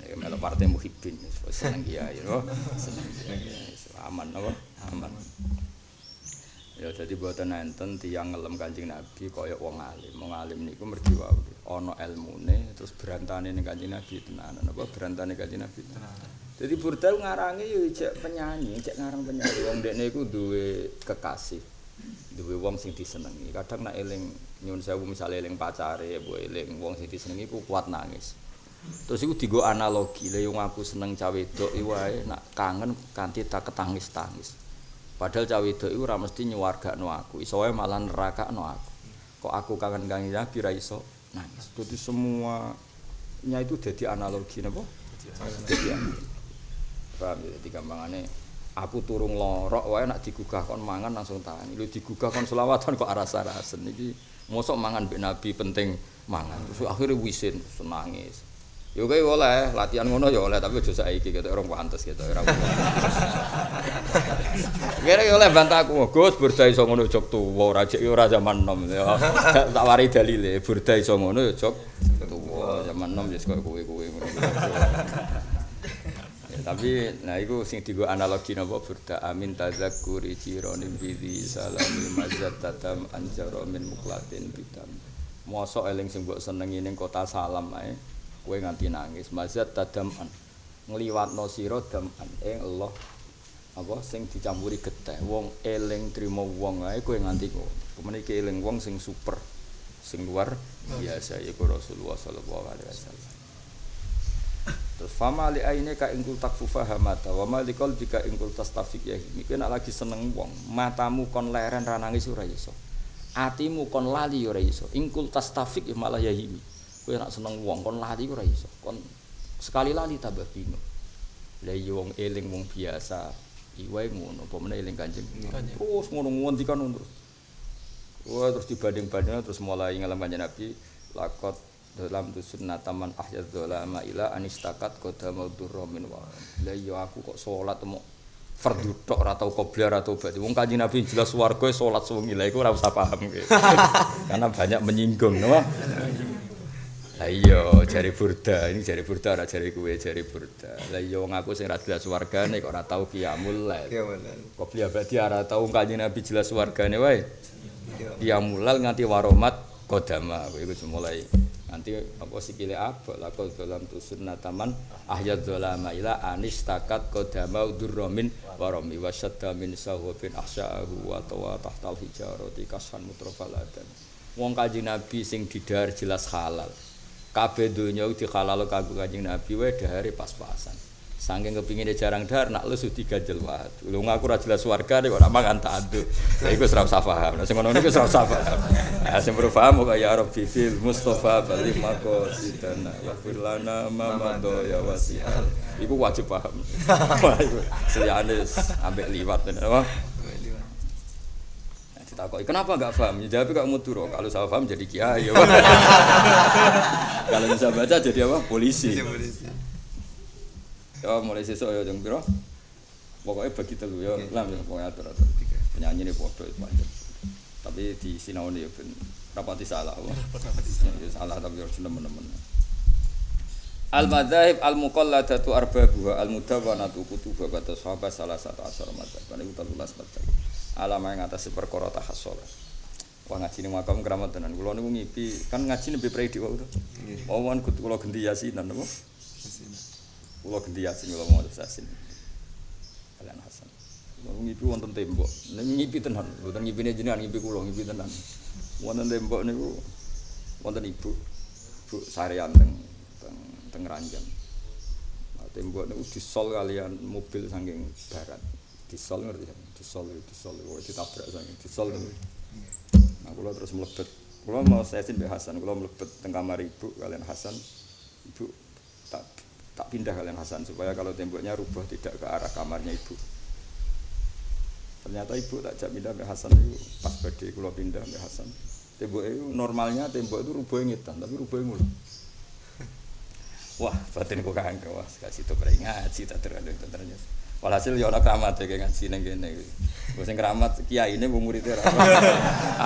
Ya melu partai muhibbin seneng kiai yo. Seneng kiai. Aman apa? Aman. Ya dadi mboten enten tiyang ngelem Kanjeng Nabi kaya wong alim. Wong alim niku mergi wae ana ilmune terus berantane ning Kanjeng Nabi tenanan apa berantane Kanjeng Nabi tenanan. Dadi Burda ngarange yo cek penyanyi, cek ngarang penyanyi. Wong dekne iku duwe kekasih. Duwe wong sing disenengi. Kadang nek eling nyuwun sewu misale eling pacare, mbok eling wong sing disenengi ku kuat nangis. Terus iku digo analogi, lha wong aku seneng cah wedok iki wae nak kangen kanthi tak ketangis-tangis. Padahal cah wedok iku ora mesti nyuwargakno aku, iso wae malah nerakakno aku. Kok aku kangen Kanjeng Nabi ra iso nangis. Dadi semuanya itu dadi analogi napa? Dadi paham ya, dadi gampangane aku turung lorok wae nak digugah kon mangan langsung tani. Lho digugah kon selawatan kok aras-arasen iki mosok mangan mbek Nabi penting mangan. Terus akhire wisin nangis. Yo kowe oleh latihan ngono ya oleh tapi aja saiki ketok ora pantes ketok ora. Kira yo oleh bantahku, Gus Burda iso ngono jog tuwa ora jek ora zaman nom ya. Tak wari dalile Burda iso ngono ya jog tuwa zaman nom wis koyo kowe ngono. Ya tapi nah iku sing digo analogi napa Burda amin tazakkuri jironim bizi salamil mazat tatam anjaro min muklatin bidam. Mosok eling sing mbok senengi ning kota Salam ae. Kowe nganti nangis mazat tadaman ngliwatno sira daman ing Allah apa sing dicampuri getih wong eling trimo wong ae kowe nganti kok meniki eling wong sing super sing luar biasa iku Rasulullah sallallahu alaihi wasallam. Terus fama li aine ka ingkul takfufa hamata wa ma li qalbika ingkul tastafik ya iki nek lagi seneng wong matamu kon leren ra nangis ora iso atimu kon lali ora iso ingkul tastafik malah ya himi. Kowe nek seneng wong kon lali ora iso. Kon sekali lali tambah bingung. Lah iya wong eling wong biasa. Iki wae ngono, apa meneh eling Kanjeng. Terus ngono ngendikan terus. Wah terus dibanding-banding terus mulai ngalem Kanjeng Nabi laqad dalam sunnataman ahyad dzalama ila anistakat qadamul durra min wa. Lah iya aku kok salat mok fardhu tok ora tau qobliyah ora tobat. Wong Kanjeng Nabi jelas swarga salat sewengi. Lah iku ora usah paham kowe. Karena banyak menyinggung, no? Lah iya jari Burda, ini jari Burda ora jari kowe, jari Burda. Lah iya wong aku sing ra jelas wargane kok ora tau qiyamul lail. Kok beli abadi ora tau Kanjeng Nabi jelas wargane wae. Qiyamul lail nganti waromat kodama iku mulai nanti apa sikile abot lakon dalam sunnataman ahyad dzalama ila anis takat kodama durramin warami wasyadda min sawabin ahsa'ahu wa tawa tahtal hijarati kasan mutrafaladan wong Kanjeng Nabi sing didhahar jelas halal kabeh donya dihalal kanggo Kanjeng Nabi wae dhahare pas-pasan saking kepingine jarang dahar nak lesu diganjel wae lho ngaku ora jelas warga nek ora mangan ta'addu lha iku ora usah paham sing ngono niku ora usah paham sing perlu paham kok ya Rabbi fil Mustafa bali maqasidana wa firlana mamado ya wasial iku wajib paham seliyane ambek liwat apa ditakoki kenapa enggak paham jawab kok muduro kalau saya paham jadi kiai ya kalau bisa baca jadi apa polisi ya mulai sesuk ya jeng pira pokoke bagi telu ya lam ya pokoke atur-atur penyanyi ne padha pancen tapi di sinaune ya ben rapati salah ya salah tapi harus nemen-nemen al madzhab al muqalladatu arbabuha al mudawwanatu kutuba kata sahabat salah satu asar madzhab kan iku 13 madzhab alama yang atas perkara tahasssul wah ngaji ning makam keramat tenan kula niku ngipi kan ngaji nembe predi wae to wawan kula ganti yasinan napa kula ganti yasin kula mau yasin kalian Hasan kula ngipi wonten tembok ngipi tenan mboten ngipine jenengan ngipi kula ngipi tenan wonten tembok niku wonten ibu sarean teng ranjang tembok niku disol kalian mobil saking barat disol ngerti disol ditabrak saking disol nah kula terus mlebet kula mau yasin mbek Hasan kula mlebet teng kamar ibu kalian Hasan ibu tak pindah kalian Hasan supaya kalau temboknya rubah tidak ke arah kamarnya ibu. Ternyata ibu tak jak pindah ke Hasan itu pas badhe kula pindah ke Hasan. Tembok itu normalnya tembok itu rubahnya ngetan tapi rubahnya ngono. Wah, batin kok kanggo wah kasih to ngaji tak terus. Walhasil ya ora keramat ya ngaji ning kene iki. Wong sing keramat kiyaine wong murid ora.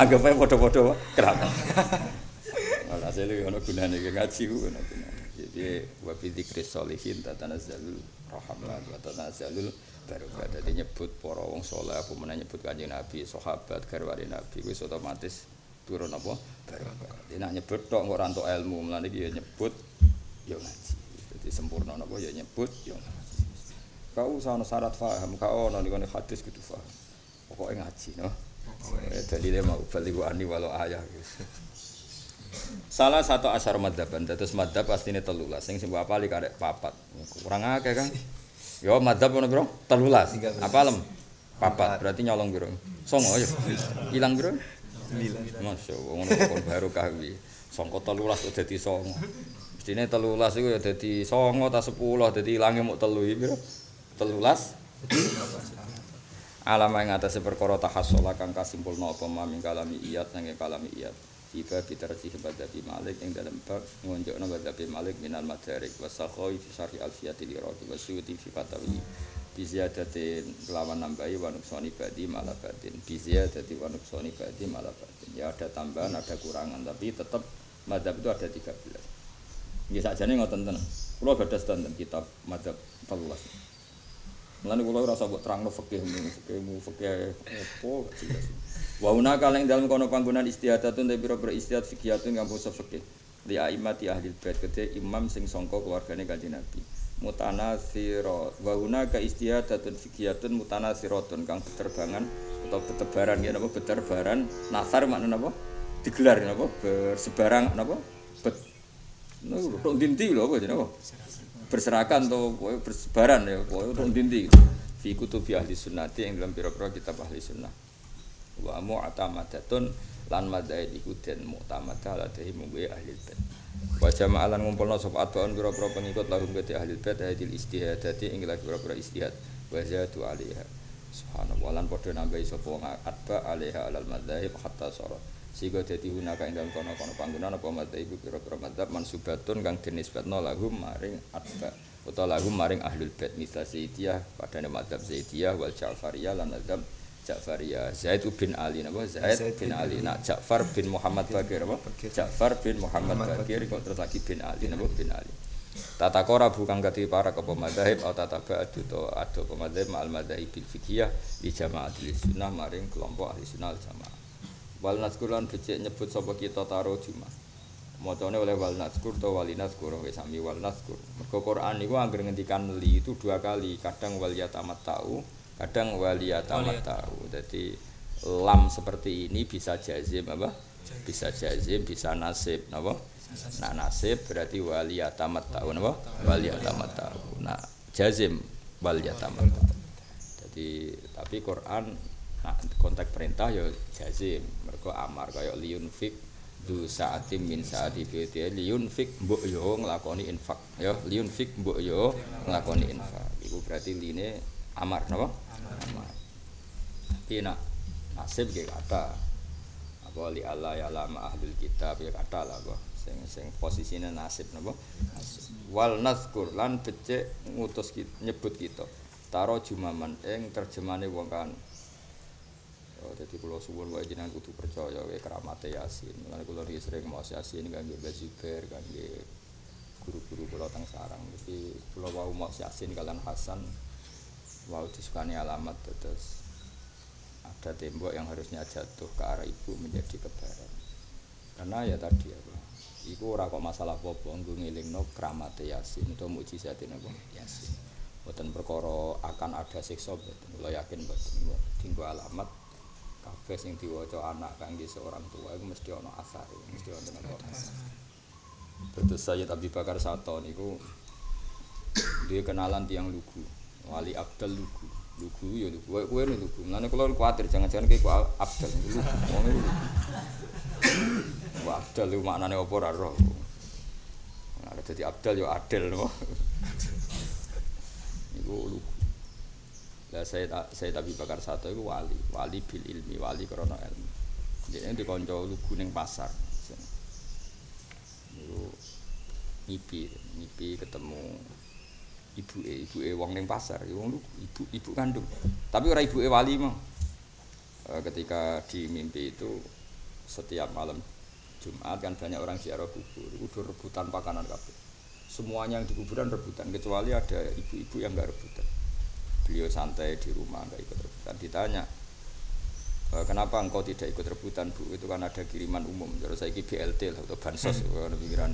Anggap ae padha-padha keramat. Walhasil ya ono gunane ngaji ku ono gunane. Jadi wa fi dzikri sholihin tatanazzalul rahmat wa tatanazzalul barokah. Dadi nyebut para wong saleh apa meneh nyebut Kanjeng Nabi, sahabat, garwane Nabi wis otomatis turun apa barokah. Dadi nek nyebut tok kok ora entuk ilmu, mulane iki ya nyebut ya ngaji. Dadi sempurna napa ya nyebut ya ngaji. Kau usah ana syarat paham, kau ana ning hadis kudu paham. Pokoke ngaji no. Dalile mau bali wani walau ayah wis. Salah satu asyar madzhaban dados madzhab pastine 13 sing apali karek papat kurang akeh kan yo madzhab ono piro 13 apalem papat berarti nyolong piro 9 ya ilang piro 9 masyaallah ngono kok baru kahwi sangka 13 kok dadi 9 mestine 13 iku ya dadi 9 ta 10 dadi ilange mok 3 piro 13 alama ing atase perkara tahassul kang kasimpulna apa maming kalami iyat sange kalami iyat tiba bitarjih madzhabi Malik ing dalam bab ngonjokna madzhabi Malik minal madarik wasakhawi fi syarhi alfiyatil iraqi wasyuti fi fatawi bi ziyadatin lawan nambahi wa nuqsani badi malabatin bi ziyadati wa nuqsani badi malabatin ya ada tambahan ada kurangan tapi tetap madzhab itu ada 13 nggih sakjane ngoten tenan kula gadah standar kitab madzhab 13 mulane kula ora usah mbok terangno fikih opo jelas wa una kaleng dalem kono panggonan istihadatun te pira-pira istihad fikihiyatun kang basa fikih li aimati ahli bait kete imam sing sangka keluargane Kanjeng Nabi mutanasirat wa una ka istihadatun fikihiyatun mutanasiratun kang beterbangan atau betebaran ya napa beterbaran nasar maknane napa digelar napa bersebarang napa niku tok dinti lho apa jenenge berserakan atau bersebaran ya tok dinti fi kutubi ahli sunnati yang dalam pira-pira kitab ahli sunnah wa mu'tamadatun lan madzhab iku den mu'tamadah ladhi munggu ahli bait wa jama'alan ngumpulna sapa atbaun pira-pira pengikut lahum ke ahli bait hadil istihadati ing lagi pira-pira istihad wa zatu alaiha subhanallah lan padha nambahi sapa wong atba alaiha alal madzhab hatta sara sehingga dadi hunaka ing dalem kono-kono panggonan apa madzhab iku pira-pira madzhab mansubatun kang dinisbatna lahum maring atba utawa lahum maring ahlul bait misal Zaidiyah padane madzhab Zaidiyah wal Ja'fariyah lan madzhab Ja'fariyah Zaid bin Ali napa Zaid bin Ali nak Ja'far bin Muhammad Bakir apa Ja'far bin Muhammad Bakir kok terus lagi bin Ali napa bin Ali tata qora bukan kati para apa madzhab atau tata ba'du to ado madzhab mal madzhab bil fiqhiyah di jamaatul sunnah maring kelompok ahli sunnah jamaah Wal nazkur lan becik nyebut sapa kita taro Jumat. Macane oleh wal nazkur utawa walinazkur wis sami wal nazkur. Mergo Quran niku anggere ngendikan li itu 2 kali, kadang wal yatamattau, kadang wal yatamattau. Dadi lam seperti ini bisa jazim apa? Bisa jazim, bisa nasib, napa? Nah nasib berarti wal yatamattau napa? Wal yatamattau. Nah jazim wal yatamattau. Jadi tapi Quran konteks perintah ya jazim, mergo amar kaya liyunfik du saatim min saati bi liyunfik mbok yo nglakoni infak ya liyunfik mbok yo nglakoni infak iku berarti line amar napa amar tapi nak nasib ge kata apa li Allah ya lama ahlul kitab ya kata lah apa sing posisine nasib napa wal nazkur lan becik ngutus nyebut kita taro jumaman ing terjemane wong kan. Jadi kalau suwun wae jenengan kudu percaya wae keramate Yasin. Mulane kula iki sering maos Yasin kangge Mbah Zubair, kangge guru-guru kula teng sarang. Tapi kula wau maos Yasin kalian Hasan wau disukani alamat terus ada tembok yang harusnya jatuh ke arah ibu menjadi kebaran. Karena ya tadi apa? Iku ora kok masalah apa-apa nggo ngelingno keramate Yasin utawa mukjizate napa Yasin. Mboten perkara akan ada siksa mboten. Kula yakin mboten. Dinggo alamat kabeh sing diwaca anak kangge seorang tua iku mesti ana asar, mesti ana asar. Terus Sayyid Abi Bakar Sato niku dia kenalan tiang lugu, Wali Abdal lugu. Lugu ya lugu, kowe lugu. Mulane kula kuwatir jangan-jangan kowe Abdal lugu. Wong niku. Wah, Abdal iku maknane apa ora roh. Nah, dadi Abdal ya adil no. Niku lugu. Lah saya Abi Bakar Sato itu wali bil ilmi, wali karena ilmu. Jadi dikonco lugu ning pasar. Niku ngipi ketemu ibuke wong ning pasar, wong ibu kandung. Tapi ora ibuke wali mah. Ketika di mimpi itu setiap malam Jumat kan banyak orang ziarah kubur, itu rebutan pakanan kabeh. Semuanya yang di kuburan rebutan kecuali ada ibu-ibu yang enggak rebutan. Beliau santai di rumah, enggak ikut rebutan. Ditanya, kenapa engkau tidak ikut rebutan, Bu? Itu kan ada kiriman umum. Terus saya BLT atau bansos, pikiran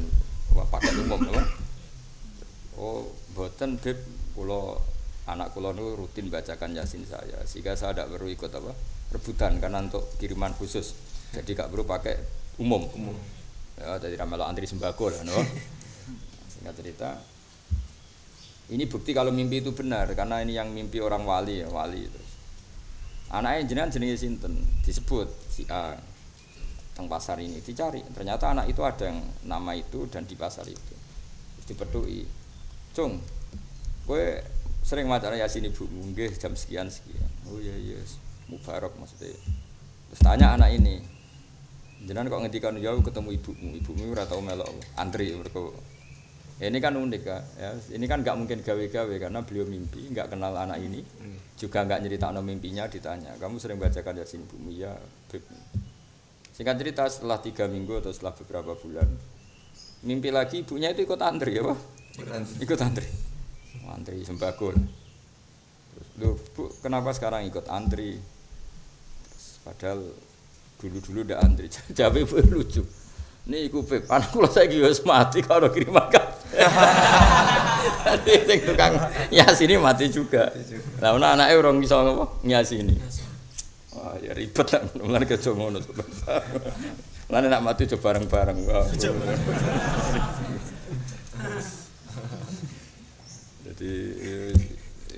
paket umum, loh. Oh, boten Beb, anak kula niku rutin bacakan Yasin saya, sehingga saya tidak perlu ikut apa rebutan karena untuk kiriman khusus. Jadi enggak perlu pakai umum. Ya, jadi ramelok antri sembako lah, no. Singkat cerita. Ini bukti kalau mimpi itu benar karena ini yang mimpi orang wali ya, wali terus. Anaknya jenenge sinten disebut si A teng pasar ini dicari. Ternyata anak itu ada yang nama itu dan di pasar itu. Terus dipedui. Cung, kowe sering maca Yasin ibumu nggih jam sekian. Oh iya mubarak maksudnya. Terus tanya anak ini. Jenengan kok ngendikan ya ketemu ibumu ora tau melok antri mergo. Ini kan unik ya. Ini kan enggak mungkin gawe-gawe karena beliau mimpi, enggak kenal anak ini. Juga enggak nyeritakno mimpinya ditanya. Kamu sering bacakan Yasin ibumu? Ya, Beb. Singkat cerita setelah 3 minggu atau setelah beberapa bulan mimpi lagi ibunya itu ikut antri ya, Pak. Ikut antri. Antri sembako. Terus, "Loh, Bu, kenapa sekarang ikut antri?" Terus, padahal dulu-dulu udah antri. Jawab ibu lucu. Nih iku Beb, anak kula saiki wis mati kalau kiriman kabeh. Sing tukang Yasin mati juga. Lah ana anake urung iso apa nyasini. Wah, ya ribet lah, mulane kejo ngono. Mulane nak mati coba bareng-bareng. Jadi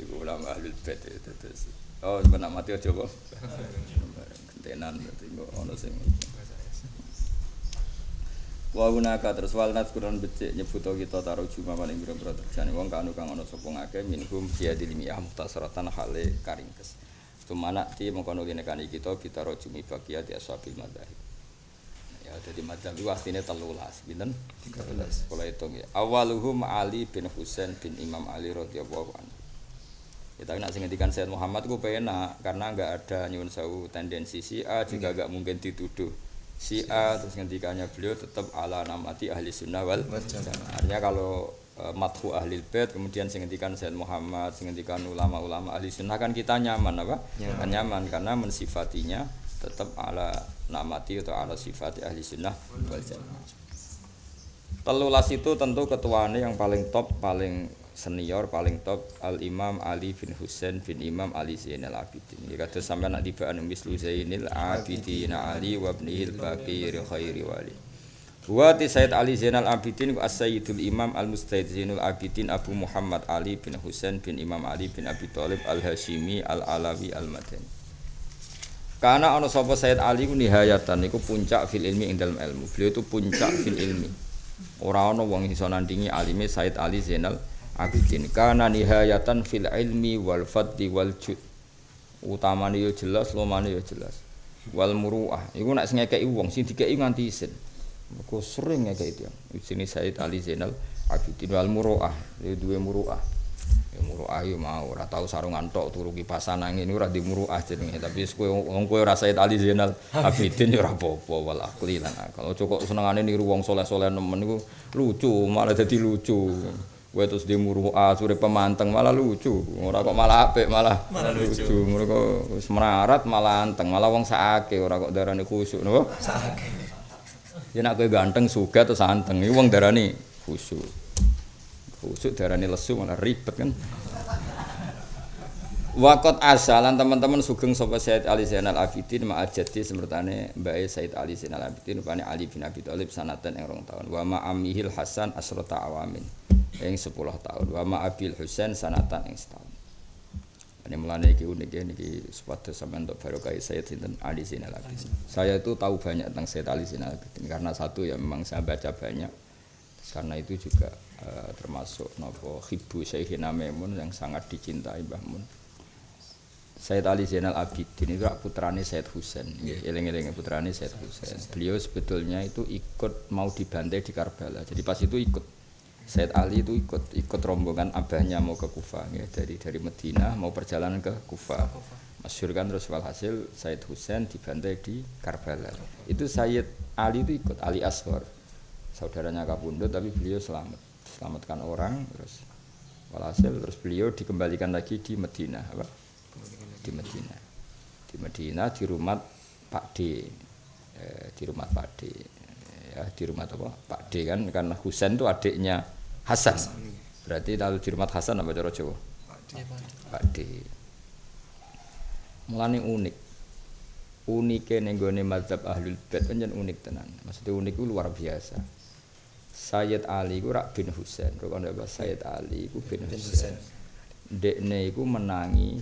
iku ulama ahli bait itu. Oh, nak mati aja apa? Gentenan dadi ono sing wa gunaka terus wal nazkuran becik nyebuto kita taruh juma maning biro-biro terjane wong kanu kang ana sapa ngake minhum jihadil ilmiah muhtasaratan hale karingkes tumana ti mengkono kene kan kita bitaro jumi bagia di ashabil madzhab ya dadi madzhab ku artine 13 pinten 13 kula hitung ya awaluhum Ali bin Husain bin Imam Ali radhiyallahu anhu kita nak sing ngendikan Sayyid Muhammad ku penak karena enggak ada nyuwun sewu tendensi Syiah juga enggak mungkin dituduh Syiah terus ngendikannya beliau tetap ala namati ahli sunnah wal jamaah. Artinya kalau madhu ahli bait kemudian sing ngendikan Sayyid Muhammad, sing ngendikan ulama-ulama ahli sunnah kan kita nyaman apa? Nyaman karena mensifatinya tetap ala namati atau ala sifat ahli sunnah wal jamaah. 13 itu tentu ketuanya yang paling top, paling senior, paling top Al-Imam Ali bin Husain bin Imam Ali Zainal Abidin. Ya kados sampeyan nak tibaan mislu Zainil Abidin Ali wa ibnihil Baqir khairi wali. Wa Sayyid Ali Zainal Abidin as-Sayyidul Imam Al-Mustahid Zainul Abidin Abu Muhammad Ali bin Husain bin Imam Ali bin Abi Thalib Al-Hashimi Al-Alawi Al-Madani. Karena ana sapa Sayyid Ali ku nihayatan niku puncak fil ilmi ing dalem ilmu. Beliau itu puncak fil ilmi. Ora ana wong iso nandingi alime Sayyid Ali Zainal Abidin. Karena nihayatan fil ilmi wal fadli wal jud. Utamane yo jelas, lomane yo jelas. Wal muruah. Iku nek sing ngekeki wong sing dikeki nganti isin. Aku sering ngekeki itu. Sini Sayyid Ali Zainal Abidin wal muruah. Dia duwe muruah. Ya muruah yo mau ora tau sarungan tok turu kipasan angin ora di muruah jenenge. Tapi wong kowe ora Sayyid Ali Zainal Abidin yo ora apa-apa wal akli lan akal. Cukup senengane niru wong saleh-saleh nemen niku lucu, malah dadi lucu. Kowe terus di muruah sore pemanteng malah lucu. Ora kok malah apik malah lucu. Mereka wis merarat malah anteng, malah wong sakake ora kok darane khusyuk napa? Sakake. Ya nek kowe ganteng sugih terus anteng, iki wong darani khusyuk. Khusyuk darani lesu malah ribet kan. Waqat asalan teman-teman sugeng sapa Sayyid Ali Zainal Abidin ma'ajati semertane mbake Sayyid Ali Zainal Abidin rupane Ali bin Abi Thalib sanatan ing 2 tahun. Wa ma'amihil Hasan asrata awamin ing 10 tahun. Wa ma'abil Husain sanatan ing setahun. Ini mulane iki unik ya niki supados sampeyan untuk barokah Sayyid Ali Zainal Abidin. Saya itu tahu banyak tentang Sayyid Ali Zainal Abidin karena satu ya memang saya baca banyak. Karena itu juga termasuk napa Hibbu Syekhina Maimun yang sangat dicintai Mbah Mun. Sayyid Ali Zainal Abidin itu putrane Sayyid Husain. Nggih, eling-eling putrane Sayyid Husain. Beliau sebetulnya itu ikut mau dibantai di Karbala. Jadi pas itu ikut Sayyid Ali itu ikut rombongan abahnya mau ke Kufah ya, dari Madinah mau perjalanan ke Kufah. Masyhur kan terus walhasil Sayyid Husain dibantai di Karbala. Itu Sayyid Ali itu ikut Ali Asghar. Saudaranya kabundut tapi beliau selamatkan orang terus walhasil terus beliau dikembalikan lagi di Madinah apa? Di Madinah di rumah Pak D. Di rumah Pak D. Ya, di rumah apa? Pak D kan karena Husain itu adiknya Hasan. Berarti kalau di rumah Hasan apa cara Jawa? Pak D. Mulane unik. Unike ning gone mazhab Ahlul Bait pancen unik tenan. Maksudnya unik itu luar biasa. Sayyid Ali ku rak bin Husain. Kok ana Sayyid Ali ku bin Husain. Dekne iku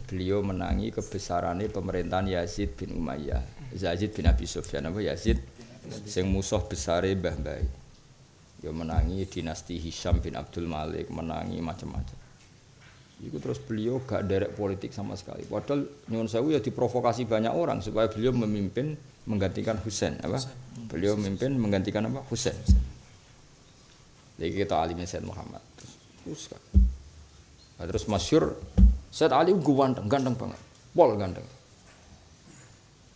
beliau menangi kebesarannya pemerintahan Yazid bin Umayyah. Yazid bin Abi Sufyan apa Yazid sing musuh besare Mbah Mbah. Ya menangi dinasti Hisham bin Abdul Malik, menangi macam-macam. Iku terus beliau gak derek politik sama sekali. Padahal nyuwun sewu ya diprovokasi banyak orang supaya beliau memimpin menggantikan Husain apa? Beliau memimpin menggantikan apa? Husain. Jadi kita alimnya Sayyid Muhammad. Terus kan. Nah, terus masyhur Sayyid Ali ganteng banget. Pol ganteng.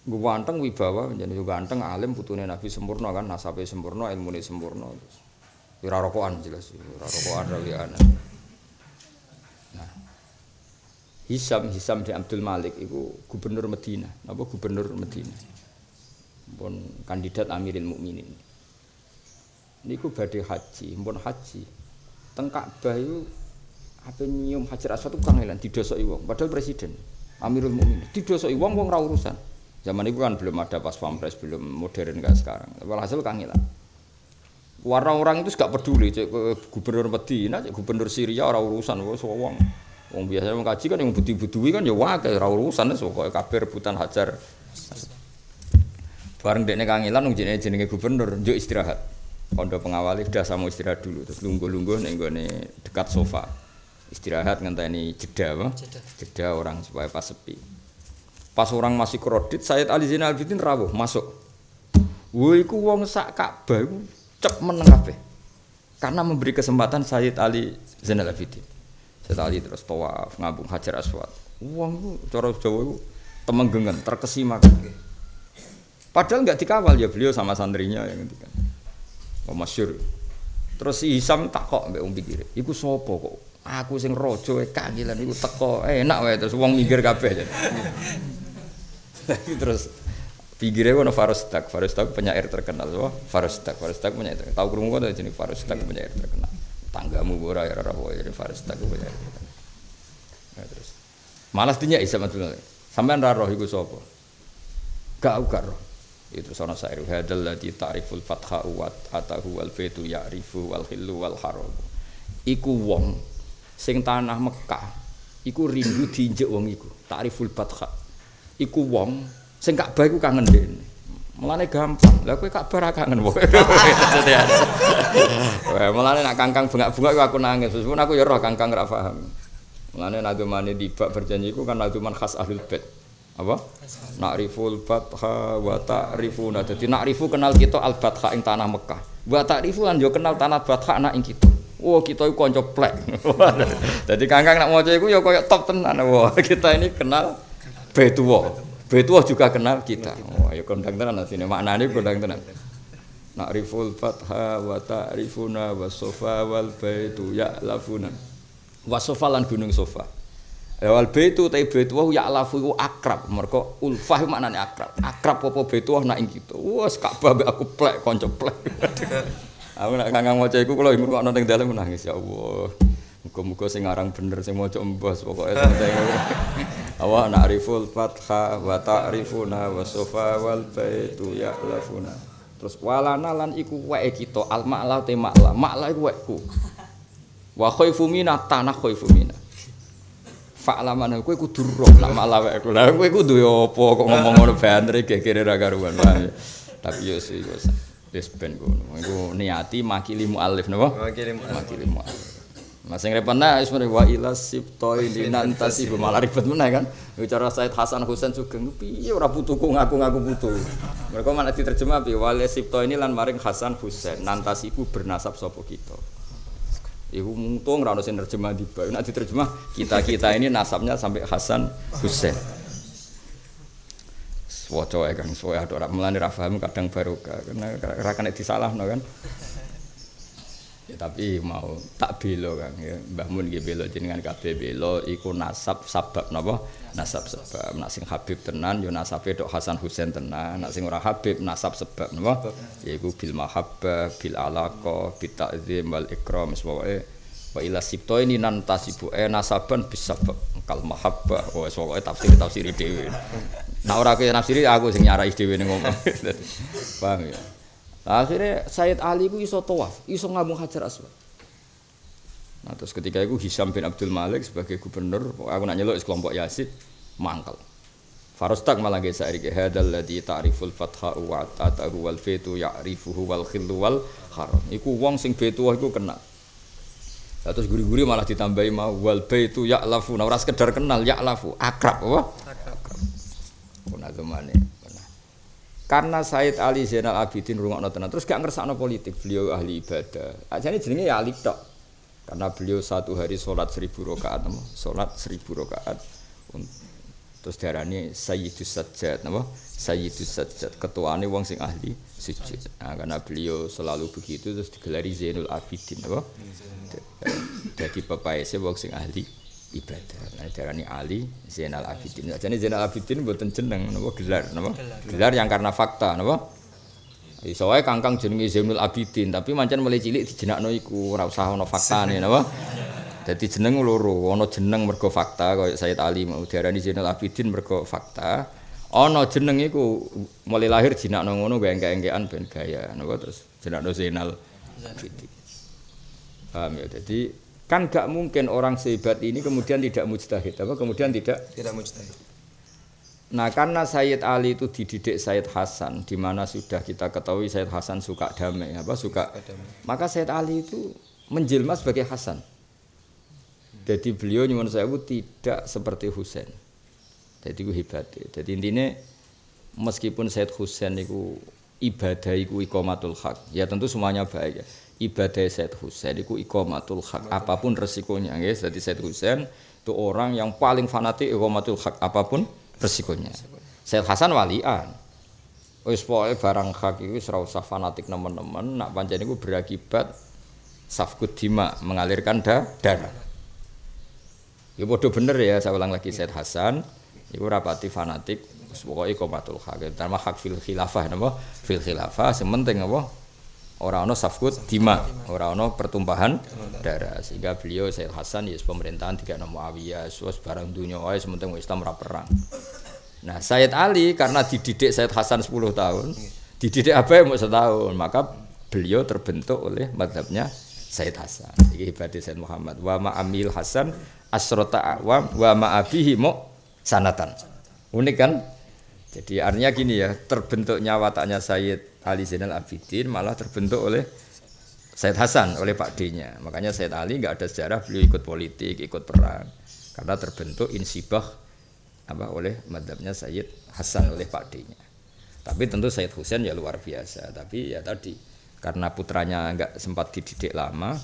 Ganteng wibawa menjadi ganteng alim putune Nabi sempurna kan, nasabe sempurna, ilmune sempurna terus. Ora rokokan jelas, ora rokokan rawiana. Nah. Hisham bin Abdul Malik itu gubernur Madinah, napa gubernur Madinah. Pun kandidat Amirul Mukminin. Niku badhe haji, pun haji. Teng Ka'bah iku ape nyium Hajar Aswad itu kangelan didosoki wong, padahal presiden Amirul Mukminin didosoki wong ra urusan. Zaman itu kan belum ada pas pampres, belum modern kayak sekarang. Walhasil kangelan. Warna orang itu gak peduli, cek gubernur Madinah, cek gubernur Syria ora urusan wong wong. Wong biasanya mengkaji kan yang budi-budui kan ya wae ora urusan wis pokoke kabeh rebutan Hajar. Bareng dekne kangelan wong jenenge gubernur, njuk istirahat. Kondo pengawal sudah sama istirahat dulu, terus lungguh-lungguh ning gone dekat sofa. Istirahat ngenteni jeda orang supaya pas sepi. Pas orang masih kredit, Sayyid Ali Zainal Abidin rawuh masuk. Woi iku wong sak Ka'bah iku cep meneng kabeh. Karena memberi kesempatan Sayyid Ali Zainal Abidin. Sayyid Ali terus tawaf ngambung Hajar Aswad. Wong iku cara Jawa iku temenggengen, terkesima. Padahal enggak dikawal ya beliau sama santrinya yang ngendikan. Oh masyhur. Terus si Hisham takok mbek wong pikir, iku sapa kok? Aku sing raja kangelan iku teko enak wae terus wong minggir kabeh. Terus Pinggire ono Farosdak penyair terkenal loh. Farosdak penyair terkenal. Tahu krungu kok jenenge Farosdak penyair terkenal. Tanggamu ora ya ora wae Farosdak penyair terkenal. Nah, terus malas dinya Isa Abdul. Sampeyan ra roh iku sapa? Gak roh. Itu sono sair hadal ladzi ta'riful fatha wa atahu wal baitu ya'rifu wal khillu wal haram. Iku wong sing tanah Mekah iku rindu diinjek wong iku. Ta'riful fatha. Iku wong sing Ka'bah iku kangen dene. Mulane gampang. Lah kowe Ka'bah ra kangen wae. Wah, mulane nak kangkang bengak-bengak aku nangis. Meskipun aku ya roh kangkang ra paham. Mulane nadumane dibak berjanji iku kan naduman khas ahlul bait. Apa? Na'riful fatha wa ta'rifuna. Dadi na'rifu kenal kita al-fatha ing tanah Mekah. Wa ta'rifu kan yo kenal tanah fatha ana ing kita. Oh, kita iku kanca plek. Dadi kangkang nak maca iku ya koyo top tenan. Wah, kita ini kenal Baitullah. Baitullah juga kenal kita. Oh, ayo kondang tenan sini. Maknane kondang tenan. Na'riful fatha wa ta'rifuna wa sofa wal baitu ya'lafuna. Wa sofa lan gunung sofa. Wal baitu ta Baitullah ya'lafu iku akrab. Mergo ulfah maknane akrab. Akrab apa Baitullah nak ing kita. Wes Ka'bah mbek aku plek, kanca plek. Aku nak kangkang maca iku kula ngrungokno ning dalem nangis ya Allah. Muga-muga sing aran bener sing maca embos pokoke santai. Awa na'riful fatha wa ta'rifuna wa sofa wal baitu ya'lafuna. Terus walana lan iku weke kita al ma'la te ma'la. Ma'la iku wekku. Wa khaifu mina tanah khaifu mina. Fa'laman kowe kudu roh nak ma'la wekku. Lah kowe kudu yo apa kok ngomong ngono banter gegere ra karuan. Tapi yo sih wis ben ngono. Iku niati makili muallif napa? Makili muallif. Mas sing repotna wis mrene wa ila sibtoi linantasi malah ribet meneh kan. Bicara Said Hasan Husain Sugeng piye ora putuku ngaku-ngaku putu. Mereka mana diterjemah piye wa ila sibtoi ini lan maring Hasan Husain nantasiku bernasab sapa kita. Iku mungtung ora ono sing terjemah diba. Nek diterjemah kita ini nasabnya sampai Hasan Husain. Waca ae kan soe ora mulane ra paham kadang barokah karena ra kena disalahno kan. Ya, tapi mau tak belo kan ya Mbah Mun nggih belo jenengan kabeh belo iku nasab sabab napa nasab sebab nek sing Habib tenan ya nasabe tok Hasan Husain tenan nek sing ora Habib nasab sebab napa yaiku bil mahabbah bil alaqah bit ta'zim wal ikram sewae wa ila sibto ini nan tasibu nasaban bis sabab kal mahabbah wis pokoke tafsir dhewe nek ora kowe nafsiri aku sing nyarai dhewe ning ngomong paham ya. Akhirnya Sayyid Ali ku iso tawaf, iso ngambung Hajar Aswad. Nah terus ketika itu Hisham bin Abdul Malik sebagai gubernur, aku nak nyeluk kelompok Yazid mangkel. Farostak malah ge saiki hadal ladzi ta'riful fatha wa ta'tahu wal fitu ya'rifuhu wal khillu wal haram. Iku wong sing betuah iku kenal. Lah terus guri-guri malah ditambahi mau wal baitu ya'lafu. Nah ora sekedar kenal ya'lafu, akrab apa? Akrab. Kuna zamane. Karena Sayyid Ali Zainal Abidin rungokno tenan terus gak ngersakno politik, beliau ahli ibadah. Ajane jenenge ya Ali tok. Karena beliau satu hari salat 1000 rakaat, salat 1000 rakaat. Terus diarani Sayyidus Sajjad, napa? Sayyidus Sajjad, ketuane wong sing ahli sujud. Nah, karena beliau selalu begitu terus digelari Zainul Abidin, napa? Jadi pepaese wong sing ahli ibadah. Nah, diarani Ali Zainal Abidin. Jadi Zainal Abidin mboten jeneng napa gelar napa? Gelar yang karena fakta napa? Iso wae kangkang jenenge Zainul Abidin, tapi mancen mulai cilik dijenakno iku ora usah ana faktane napa? Dadi jeneng loro, ana jeneng mergo fakta kaya Sayyid Ali mau diarani Zainal Abidin mergo fakta. Ana jeneng iku mulai lahir jenakno ngono gawe engke-engkean ben gaya napa terus jenakno Zainal Abidin. Paham ya? Jadi kan gak mungkin orang sehebat ini kemudian tidak mujtahid apa kemudian tidak mujtahid. Nah karena Sayyid Ali itu dididik Sayyid Hasan di mana sudah kita ketahui Sayyid Hasan suka damai apa suka damai. Maka Sayyid Ali itu menjelma sebagai Hasan. Jadi beliau nyuwun sewu tidak seperti Husain. Jadi itu hebat. Jadi intinya meskipun Sayyid Husain itu ibadah itu iqamatul haq ya tentu semuanya baik ya. Ibadah Sayyid Husain itu iqamatul haq apapun resikonya guys. Jadi Sayyid Husain itu orang yang paling fanatik iqamatul haq apapun resikonya. Sayyid Hasan walian. Wis pokoke barang hak iku wis ora usah fanatik nemen-nemen nak pancen iku berakibat safkud dima mengalirkan darah. Ya bodoh bener ya saya ulang lagi Sayyid Hasan Iku rapati fanatik, pokoke iqamatul hak. Terutama hak fil khilafah napa? Fil khilafah sing penting apa? Ora ana safkut dima, ora ana pertumpahan darah. Sehingga beliau Sayyid Hasan ya pemerintahan dikene Muawiyah, wis barang dunya wae sementing Islam ora perang. Nah, Sayyid Ali karena dididik Sayyid Hasan 10 tahun, dididik apa mau setahun, maka beliau terbentuk oleh mazhabnya Sayyid Hasan. Iki hebatnya Sayyid Muhammad. Wa ma'amil Hasan asrota awam wa ma'abihi mu sanatan. Unik kan? Jadi artinya gini ya, terbentuknya wataknya Sayyid Ali Zainal Abidin malah terbentuk oleh Sayyid Hasan, oleh Pak D-nya. Makanya Sayyid Ali enggak ada sejarah beliau ikut politik, ikut perang. Karena terbentuk insibah oleh mazhabnya Sayyid Hasan oleh Pak D-nya. Tapi tentu Sayyid Husain ya luar biasa. Tapi ya tadi karena putranya enggak sempat dididik lama,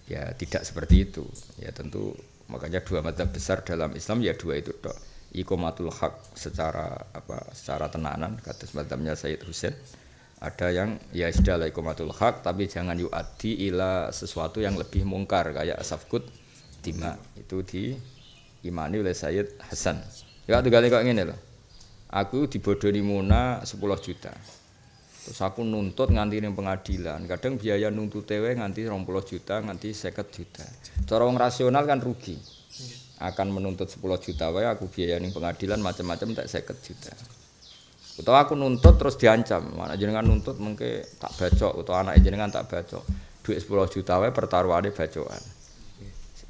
ya tidak seperti itu. Ya tentu makanya dua mazhab besar dalam Islam ya dua itu tok. Iqamatul haq secara tenanan kata mazhabnya Sayyid Husain. Ada yang ya sudah lah iqamatul haq tapi jangan yu'addi ila sesuatu yang lebih mungkar kayak safkut dima. Itu diimani oleh Sayyid Hasan. Ya tugale kok ngene lho. Aku dibodoni Muna 10 juta. Terus aku nuntut nganti ning pengadilan. Kadang biaya nuntut tewe nganti 20 juta, nganti 50 juta. Cara wong rasional kan rugi. Akan menuntut 10 juta wae aku biaya ning pengadilan macam-macam tak 50 juta. Utawa aku nuntut terus diancam. Mana jenengan nuntut mengke tak bacok utawa anak jenengan tak bacok. Duit 10 juta wae pertaruhane bacokan.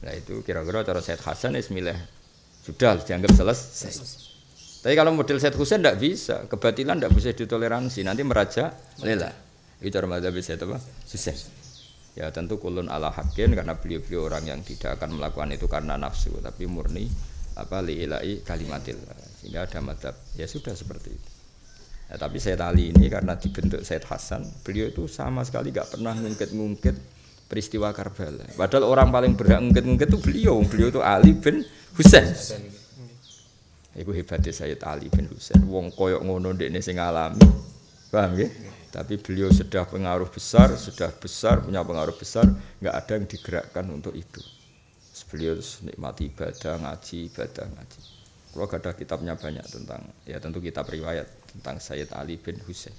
Nah itu kira-kira cara Sayyid Hasan wis milih sudah dianggap selesai. Tapi kalau model Sayyid Husain tidak bisa, kebatilan tidak bisa ditoleransi, nanti meraja lela. Itu cara mazhab Sayyid Husain. Ya tentu kulun ala hakin karena beliau orang yang tidak akan melakukan itu karena nafsu, tapi murni li'ilai kalimatillah. Sehingga ada mazhab ya sudah seperti itu. Ya, tapi Sayyid Ali ini karena dibentuk Sayyid Hasan, beliau itu sama sekali tidak pernah ngungkit-ngungkit peristiwa Karbala. Padahal orang paling berhak ngungkit-ngungkit itu beliau itu Ali bin Husain. Iku hebatnya Sayyid Ali bin Husain. Wong koyok ngono ndekne sing ngalami. Paham nggih? Tapi beliau sudah punya pengaruh besar, enggak ada yang digerakkan untuk itu. Beliau nikmati ibadah ngaji. Kalau ada kitabnya banyak tentang ya tentu kitab riwayat tentang Sayyid Ali bin Husain.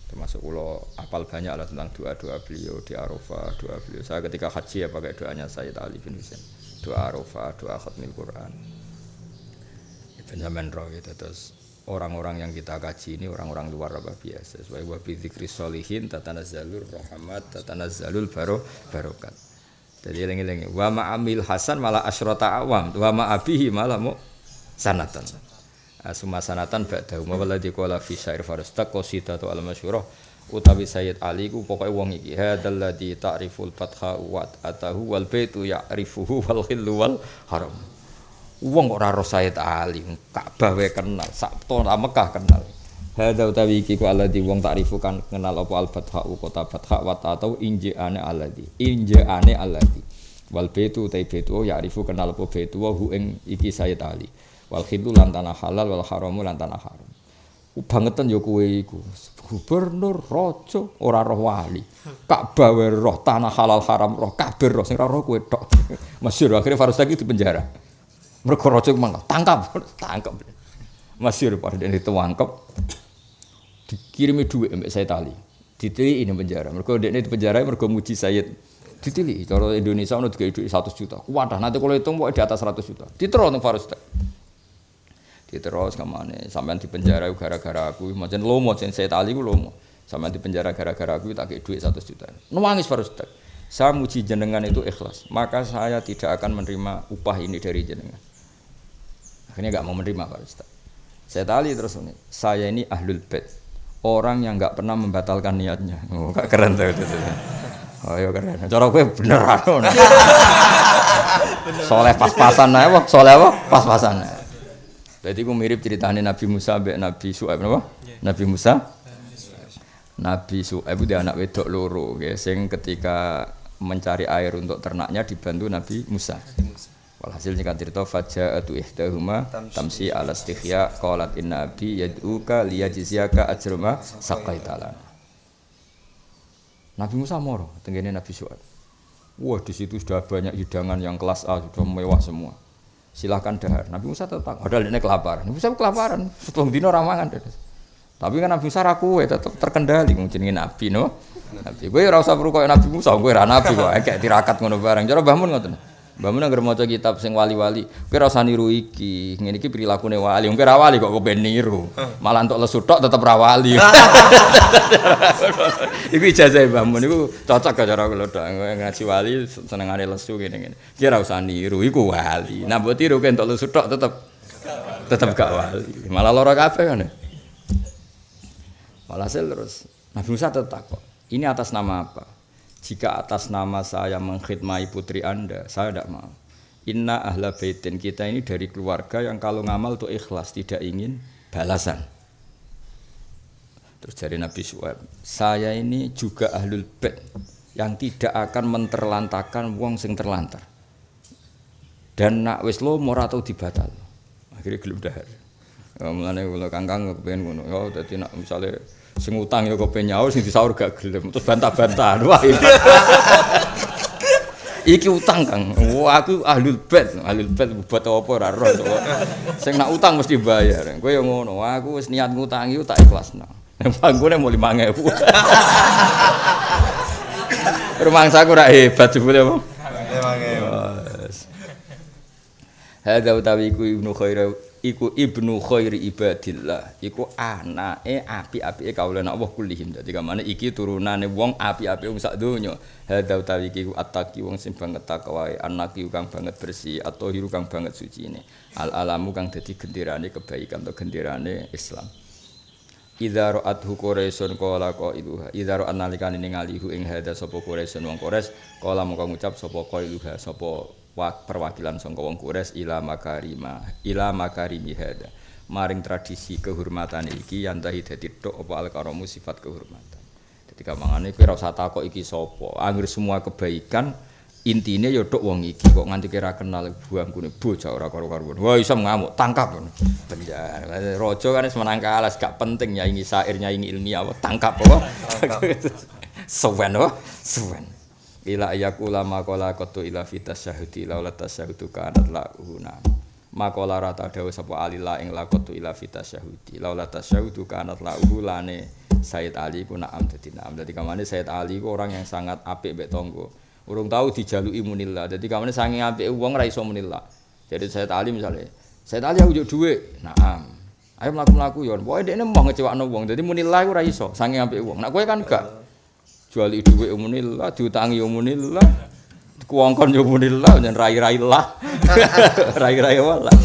Termasuk ulo apal banyak lah tentang doa-doa beliau di Arafah, doa beliau. Saya ketika haji ya pakai doanya Sayyid Ali bin Husain. Doa Arafah, doa khatmil Quran. Zaman roh gitu terus orang-orang yang kita kaji ini orang-orang luar biasa. Sesuai wa bi dzikri sholihin tatanazzalur rahmat tatanazzalul barokat. Jadi eling-eling wa ma'amil Hasan malah asyrata awam wa ma'abihi malah mu sanatan. Asma sanatan ba'dahu walladzi qala fi syair farastaq qasidatu al-masyhurah utawi Sayyid Ali ku pokoke wong iki hadzal ladzi ta'riful fatha wa atahu wal baitu ya'rifuhu wal khillu wal haram. Wong kok ora roh Sayyid Ali, Ka'bah wae kenal, sak ta Mekah kenal. Hadza utawi iki ku alladzi wong ta'rifu kan kenal apa al-fatha kota fatha wa ta'atu inja'ane alladzi. Wal baitu utai baitu ya'rifu kenal apa baitu wa hu ing iki Sayyid Ali. Wal khillu lan tanah halal wal haramu lan tanah haram. Bangetan ya kowe iku. Gubernur raja ora roh wali. Ka'bah wae roh, tanah halal haram roh, kabeh roh sing ora roh kowe tok. Masyhur akhire Farus lagi di penjara. Mergo raja mangga tangkap. Masyhur pada dene ditangkap. Dikirimi dhuwit mbek Sayyid Ali. Ditiliki ning penjara. Mergo dekne di penjara mergo muji Sayyid. Ditiliki cara Indonesia ono digawe dhuwit 100 juta. Wadah nanti kalau hitung pokoke di atas 100 juta. Ditero nang Farus. Diterus kamane sampean di penjara gara-gara aku. Macen lomo jen Sayyid Ali ku lomo. Sampean di penjara gara-gara aku tak kei dhuwit 100 juta. Nangis Farus. Saya muji jenengan itu ikhlas. Maka saya tidak akan menerima upah ini dari jenengan. Akhirnya enggak mau menerima Pak Ustaz. Saya tali terus ini. Saya ini ahlul bait. Orang yang enggak pernah membatalkan niatnya. Oh, keren tuh itu. Oh, ya keren. Cara kowe beneran. Soleh pas-pasan ae, soleh apa? Pas-pasan. Jadi ku mirip ceritane Nabi Musa mbek Nabi Syuaib napa? Nabi Musa. Nabi Syuaib itu anak wedok loro, nggih, sing ketika mencari air untuk ternaknya dibantu Nabi Musa. Walhasil singkat cerita faja'atu ihdahuma tamsi ala istighya qalat inna abi yad'uka liyajziyaka ajrama saqaitalan. Nabi Musa moro tenggene Nabi Syuaib. Wah, di situ sudah banyak hidangan yang kelas A, sudah mewah semua. Silahkan dahar. Nabi Musa tetap padahal ini kelaparan. Nabi Musa kelaparan, setelung dino ora mangan. Tapi kan Nabi Musa ra kuwe tetep terkendali mung jenenge nabi no. Nabi kowe ora usah perlu koyo Nabi Musa, kowe ra nabi kok kayak tirakat ngono bareng. Cara Mbah Mun ngoten. Mbah Mun anggere maca kitab sing wali-wali, kowe ora usah niru iki. Ngene iki prilakune wali. Kowe ra wali kok kepen niru. Malah entuk lesu tok tetep ra wali. Iku ijazah Mbah Mun iku cocok karo cara kula tok. Ngaji wali senengane lesu ngene-ngene. Ki ora usah niru iku wali. Nah mbok tiru entuk lesu tok tetep gak wali. Malah lara kabeh kan. Walhasil terus Nabi Musa tetap kok. Ini atas nama apa? Jika atas nama saya mengkhidmati putri Anda, saya tidak mau. Inna ahla baitin, kita ini dari keluarga yang kalau ngamal itu ikhlas, tidak ingin balasan. Terus dari Nabi Syuaib, saya ini juga ahlul bait yang tidak akan menterlantakan wong sing terlantar. Dan nak wis lo ora tau dibatal. Akhirnya gelem dahar. Mulane kula kangkang kepengin ngono. Ya dadi nak misale sing utang ya kok nyaur sing disaur gak gelem terus bantah-bantahan. Wah. Iki utang Kang. Wah aku ahlul bait buat apa ora roh. Sing nak utang mesti bayar. Kowe ya ngono. Aku wis niat ngutangi tak ikhlasno. Panggone mau 5.000. Rumangsaku ora hebat jebule apa? 5.000. Hadza utawi iku ibnu khairi ibadillah iku anake apik-apike kawulane Allah kullihim. Dadi kamane iki turunane wong apik-apik wong sak donya. Hadza utawi iku attaqi wong sing banget takwae, anaki kang banget bersih atau hiru kang banget sucine. Al-alamu kang dadi genderane kebaikan atau genderane Islam. Idza ra'athu Quraisyun qala qailuha. Idza ra'an nalikane ningali hu ing hadza sapa Quraisyun wong Quraisy kala mongko ngucap sapa qailuha sapa perwakilan sangka wong Quraisy ila makarimi hada maring tradisi kehormatan iki yantahi dadi tok apa al-karamu sifat kehormatan. Dadi kamangane kowe ora usah takok iki sapa. Angger semua kebaikan intine ya tok wong iki kok nganti kira kenal buangkune bocah ora karo-karuan. Wah iso ngamuk tangkap penjara. Raja kan wis menang kalah gak penting nyaingi syair nyaingi ilmiah tangkap apa. Suwen. Ila ayakula makola kotu ila fitas syahudi laula tasyahudu kanat la'uhuna makola rata dawa sapa alila ing lakotu ila fitas syahudi laula tasyahudu kanat la'uhulane Sayyid Ali ku na'am dadi na'am. Dadi kamane Sayyid Ali ku orang yang sangat apik mbek tangga urung tahu dijaluki munillah. Dadi kamane saking apike wong ra iso munillah. Jadi Sayyid Ali misale Sayyid Ali aku njuk dhuwit na'am ayo mlaku-mlaku yo pokoke dekne mau ngecewakno wong. Dadi munillah ku ra iso saking apike wong. Nek kowe kan gak juali dhuwit umunillah, diutangi umunillah, kuwongkon yo umunillah, jan rai-rai lah. Rai-rai walah.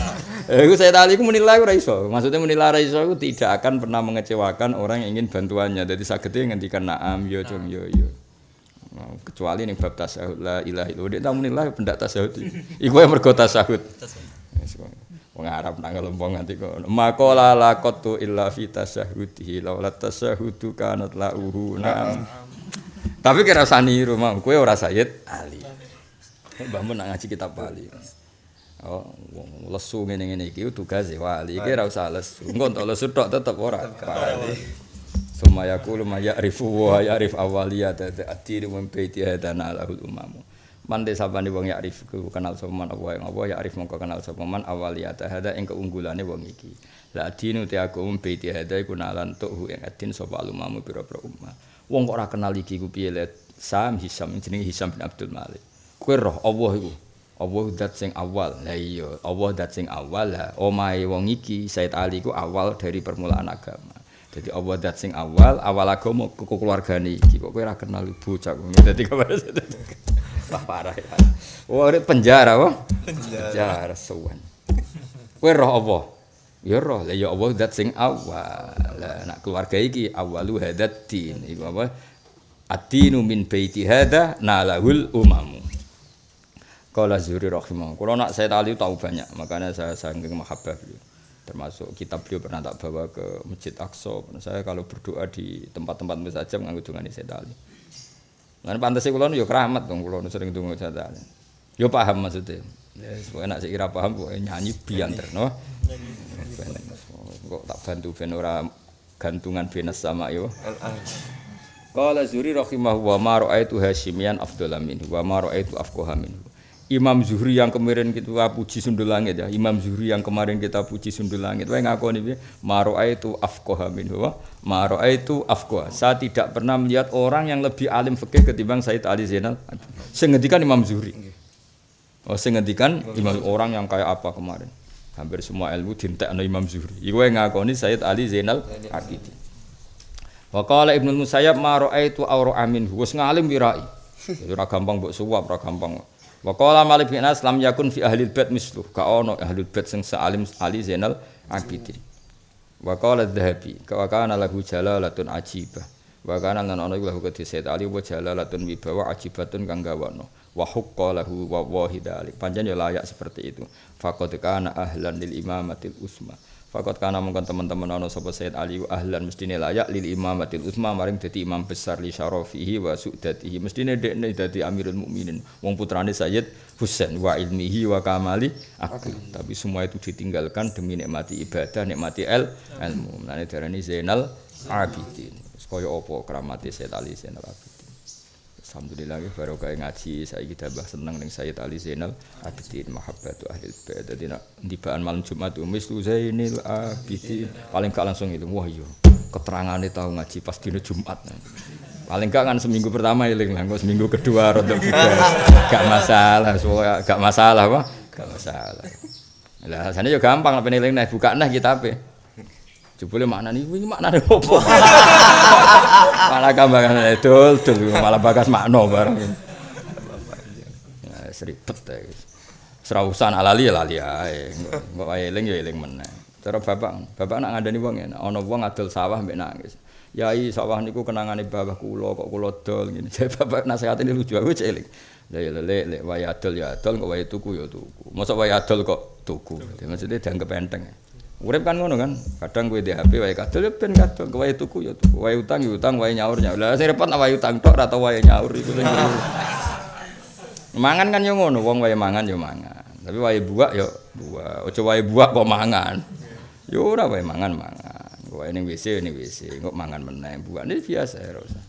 Iku saya tadi ku munillah ora iso. Maksudnya munillah ora iso iku tidak akan pernah mengecewakan orang yang ingin bantuannya. Dadi sagede ngendikan na'am yo cung yo. Kecuali ning bab tasyahud la ilaha illallah. Nek munillah pendak tasyahud. Iku yang mergo tasyahud. Wong Arab nang lempong nganti kono. Maqala laqatu illa fi tasyahudihi laula tasyahudu kanat la'uhu na'am. Tapi kira usah niru mau, kowe ora Sayyid Ali. Mbah Mun nak ngaji kitab Bali. Oh, wong lesu ngene-ngene iki tugase wali. Iki ora usah lesu. Engko entuk lesu tok tetep ora wali. Sumaya qulu ma ya'rifu wa ya'rif awaliyat at-tir min baiti hadana lahul umam. Mande sabane wong ya'rif ku kenal sapa man apa yang apa ya'rif mongko kenal sapa man awaliyat hada ing keunggulane wong iki. La dinu te aku baiti hada iku nalan tuh ing adin sapa umam pira-pira ummah. Wong kok ora kenal iki ku piye let Sam Hisam jenenge Hisam bin Abdul Malik. Kowe roh Allah iku. Allah zat sing awal. Lah iya, Allah zat sing awal lah. Omahe wong iki Sayyid Ali ku awal dari permulaan agama. Jadi Allah zat sing awal agama keluargane iki. Kok kowe ora kenal bocah ngono. Dadi kabare. Wah parah ya. Wah penjara wah. Penjara suwan. Kowe roh apa? Ya roh, lah ya Allah zat sing awal. Lah nak keluarga iki awalu hadatin. Iku apa? Ad-dinu min baiti hada nalahul umamu. Qala Zuhri rahimahullah. Kalau nak saya tahu banyak, makanya saya saking mahabbah beliau. Termasuk kitab beliau pernah tak bawa ke Masjid Aqsa. Saya kalau berdoa di tempat-tempat mustajab nganggo dungane Sayyid Ali. Lan pantese kula yo keramat dong kula sering donga Sayyid Ali. Yo paham maksudnya. Ya semoga nak sik ira paham kok nyanyi bianterno. Kok tak bantu ben ora gantungan benes sama yo. Qala Zuhri rahimahullah ma ra'aitu Hasyimian afdhalan minhu wa ma ra'aitu afqaha minhu. Imam Zuhri yang kemarin kita puji sundul langit ya. Imam Zuhri yang kemarin kita puji sundul langit. Wae ngakoni piye? Maro'aitu afqaha minhu. Maro'aitu afqaha. Saya tidak pernah melihat orang yang lebih alim fikih ketimbang Sayyid Ali Zainal. Sing ngendikan Imam Zuhri. Oh, sing ngendikan Imam orang yang kayak apa kemarin? Hampir semua ilmu dintekno Imam Zuhri. Iku wae ngakoni Sayyid Ali Zainal Abidin. Wa qala Ibnu Musayyab maro'aitu awra minhu. Wis ngalim wirai. Ora gampang mbok suwap, ora gampang. Wa qala Malik bin Anas lam yakun fi ahli bait misluh. Ka ono ahli bait sing sa'alim Ali Zainal Abidin. Wa qala Adz-Dzahabi ka kana lahu jalalatun ajibah. Wa kana lan ono iku lahu kedhi Sayyid Ali wa jalalatun wibawa ajibatun kang gawono. Wa hukka lahu wa wahidalik. Pancen ya layak seperti itu. Faqad kana ahlan lil imamatil usma. Faqad kana mungkon teman-teman ana sapa Sayyid Ali ahlan mestine layak lil imamatil usma maring dadi imam besar li syarafihi wa su'datihi mestine dekne dadi amirul mukminin wong putrane Sayyid Husain wa ilmihi wa kamali akil tapi semua itu ditinggalkan demi nikmati ibadah nikmati ilmu menane darani Zainal Abidin kaya apa kramate Sayyid Ali Zainal Abidin. Alhamdulillah barokah ngaji saiki tambah seneng ning Sayyid Ali Zainal Abidin mahabbatu ahli bait. Dadi nek ndibaan malam Jumat umis Zainal Abidin paling gak langsung itu wah iya keterangane tau ngaji pas dina Jumat. Paling gak kan seminggu pertama eling lah, kok seminggu kedua rada beda. Gak masalah, gak masalah apa? Gak masalah. Lah jane yo gampang nek eling nek buka nah kitabe. Jebule maknane iki maknane opo? Malah gambaran dul malah bagas makna bareng. Nah, seribet ta iki. Serausan alali ae. Engko wae eling ya eling meneh. Cara bapak nak ngandani wong enak, ana wong adol sawah mbek nangis. Yai sawah niku kenangane babah kula kok kula dol ngene. Jare bapak nasihate lucu aku cek eling. Lah ya lek wae adol ya adol kok wae tuku ya tuku. Mosok wae adol kok tuku. Maksudnya dianggap enteng. Urip kan ngono kan, kadang kowe di HP wae kadol ya ben kadol, wae tuku ya tuku, wae utang ya utang, wae nyaur nyaur. Lah sing repot nek wae utang tok ora tau wae nyaur iku sing. Mangan kan yo ngono, wong wae mangan yo mangan. Tapi wae buak yo buak, aja wae buak kok mangan. Yo ora wae mangan. Wae ning WC kok mangan meneh. Buak ini biasa ora usah.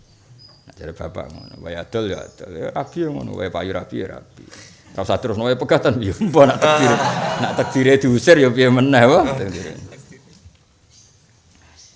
Nah, jare bapak ngono, wae adol ya adol, ya rabi ngono, wae payu rabi ya rabi. Ora usah terus wae pegatan piye mbok nak takdire diusir ya piye meneh wae takdire.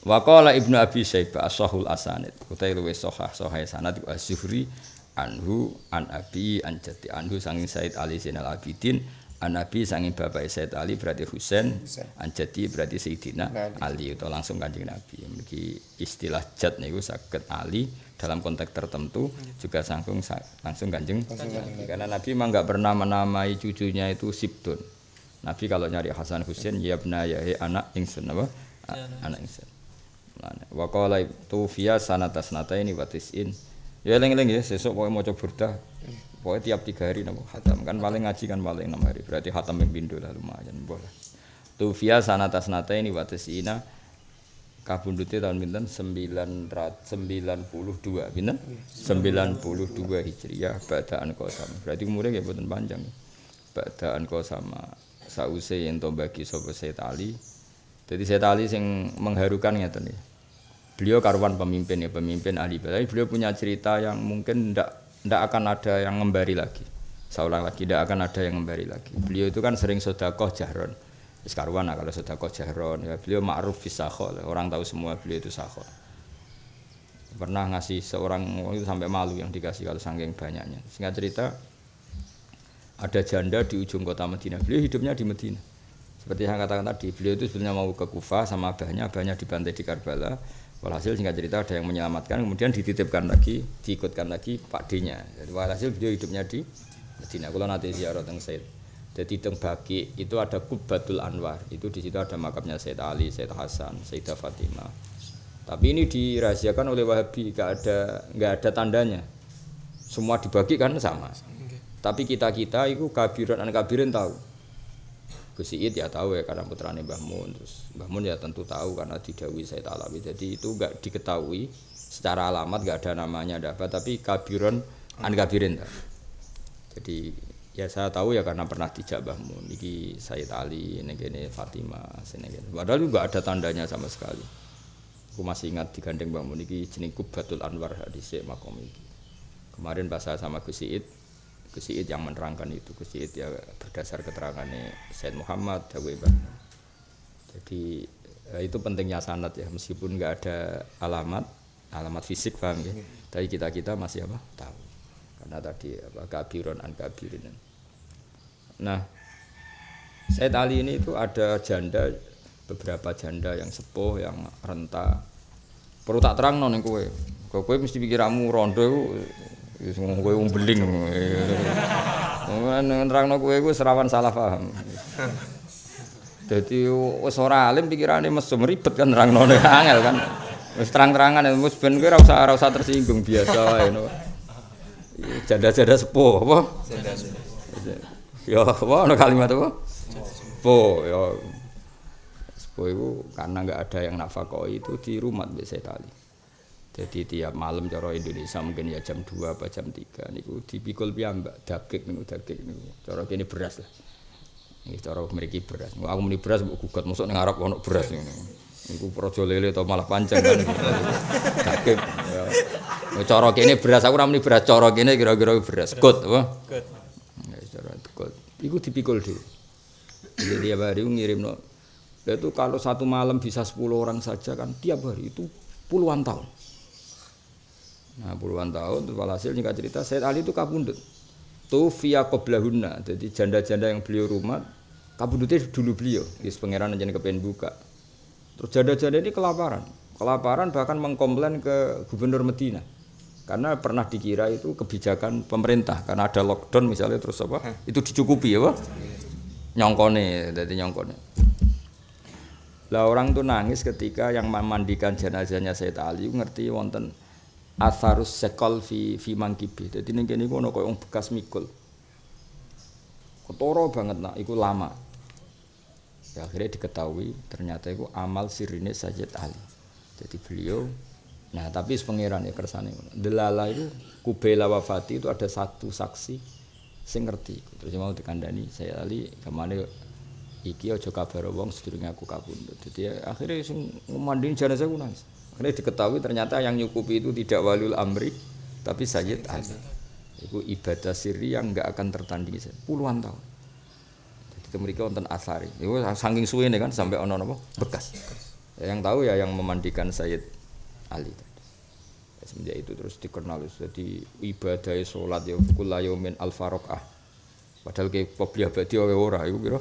Wa qala Ibnu Abi Syaibah as-sahul asanid utawi luwih sahih sanad Az-Zuhri anhu an abi an jati anhu sanging Sayyid Ali Zainal Abidin an nabi sanging bapak Sayyid Ali berarti Husain an jati berarti Sayyidina Ali utawa langsung Kanjeng Nabi. Iki istilah jad niku saged Ali dalam konteks tertentu juga langsung Kanjeng Nabi. Karena Nabi memang enggak pernah menamai cucunya itu Sibtun. Nabi kalau nyari Hasan Husain ya bna ya anak ingsun apa? Anak ingsun. Wa qala tufiya sanatasnataini wa tis'in. Ya eling-eling ya sesuk pokoke maca burdah. Pokoke tiap 3 hari napa khatam kan paling ngaji kan paling 6 hari. Berarti khatam ping pindho lah lumayan boleh. Tufiya sanatasnataini wa tis'ina kabundute tahun pinten 992 pinten 92 Hijriah ba'daan qasam. Berarti umure nggih mboten panjang. Ba'daan qasama sause yen to bagi sapa Sayyid Ali. Jadi Sayyid Ali sing mengharukan ngeten iki. Beliau karuan pemimpin ahli bait. Beliau punya cerita yang mungkin ndak akan ada yang ngembari lagi. Saulang lagi ndak akan ada yang ngembari lagi. Beliau itu kan sering sedekah jahron. Wis karuan kalau sedekah jahron ya beliau ma'ruf fi sakhol. Orang tahu semua beliau itu sakhol. Pernah ngasih seorang itu sampai malu yang dikasih kalau saking banyaknya. Singkat cerita ada janda di ujung kota Madinah. Beliau hidupnya di Madinah. Seperti yang katakan tadi, beliau itu sebenarnya mau ke Kufah sama abahnya dibantai di Karbala. Walhasil singkat cerita ada yang menyelamatkan, kemudian dititipkan lagi, diikutkan lagi Pak D-nya. Jadi walhasil beliau hidupnya di Madinah. Kalau nanti ziarah teng Said. Jadi teng Baqi itu ada Qubbatul Anwar. Itu di situ ada makamnya Said Ali, Said Hasan, Sayyidah Fatimah. Tapi ini dirahasiakan oleh Wahabi, enggak ada tandanya. Semua dibagi kan sama. Tapi kita itu kabirin tahu. Gus Iid ya tahu ya karena putrane Mbah Mun, terus Mbah Mun ya tentu tahu karena didhawuhi Said Alawi. Jadi itu enggak diketahui secara alamat, enggak ada namanya ada apa, tapi kabirin tahu. Jadi ya saya tahu ya karena pernah dijak Mbah Mun. Iki Said Ali, ini Fatimah, sini. Padahal enggak ada tandanya sama sekali. Aku masih ingat digandeng Mbah Mun iki jeneng Qubbatul Anwar hadis makom iki. Kemarin pas saya sama Gus Iid Gus Iid yang menerangkan itu. Gus Iid ya berdasar keterangannya Said Muhammad Dawe Bahna. Jadi itu pentingnya sanad ya, meskipun nggak ada alamat fisik, paham ya. Tapi kita masih apa? Tahu. Karena tadi apa kabirun an kabirin. Nah, Said Ali ini itu ada janda, beberapa janda yang sepuh, yang renta. Perlu tak terang ning kowe. Kowe mesti pikiramu rondo iku kowe umbeling. Nerangno kowe iku serawan salah paham. Dadi wis ora alim pikirane mesum ribet kan nerangno angel kan. Wis terang-terangan wis ben kowe ora usah tersinggung biasa wae no. Janda-janda sepuh apa? Janda. Ya apa ono kalimat apa? Sepuh ya. Sepuh itu karena enggak ada yang nafkahi itu di rumah Mbak Said Ali. Jadi tiap malam cara Indonesia mungkin ya jam 2 apa jam 3 niku dipikul piyambak daging niku. Cara kene beras lah. Iki cara mriki beras. Aku muni beras mbok gugat mosok ning Arab ono beras ngono. Niku praja lele atau malah panjang kan. Daging ya. Cara kene beras aku ora muni beras, cara kene kira-kira beras. Gut apa? Gut. Ya cara gut. Iku dipikul dhewe. Jadi tiap hari ngirimno. Itu kalau satu malam bisa 10 orang saja kan tiap hari itu puluhan tahun. Nah puluhan tahun terus walhasil singkat cerita Said Ali itu kabundut tuh via qoblahunna, jadi janda-janda yang beliau rumah kabundutnya dulu beliau di pangeran aja kepengen buka terus janda-janda ini kelaparan bahkan mengkomplain ke gubernur Medina karena pernah dikira itu kebijakan pemerintah karena ada lockdown misalnya terus apa itu dicukupi ya Pak nyongkone jadi nyongkone lah orang tuh nangis ketika yang memandikan jenazahnya Said Ali ngerti wonten asarus sekol fi mangkibi. Dadi ning kene iku ana koyo bekas mikul. Ketara banget nak iku lama. Ya akhirnya diketahui ternyata iku amal sirine Sayyid Ali. Jadi beliau nah tapi pangeran ya kersane ngono. Delala itu kubela wafati itu ada satu saksi sing ngerti. Terus mau dikandani Sayyid Ali kemane iki aja kabar wong sedurunge aku kabundut. Dadi akhirnya sing ngomandin jenazah ku nangis. Akhirnya diketahui ternyata yang nyukupi itu tidak waliul amri tapi Sayyid Ali. Itu ibadah sirri yang enggak akan tertandingi puluhan tahun. Jadi mereka wonten asari. Itu saking suwene kan sampai ono napa bekas. Ya, yang tahu ya yang memandikan Sayyid Ali. Ya, semenjak itu terus dikenal jadi ibadah salat ya kullayamin al-faraqah. Padahal ke qobliyah badi ora iku pira?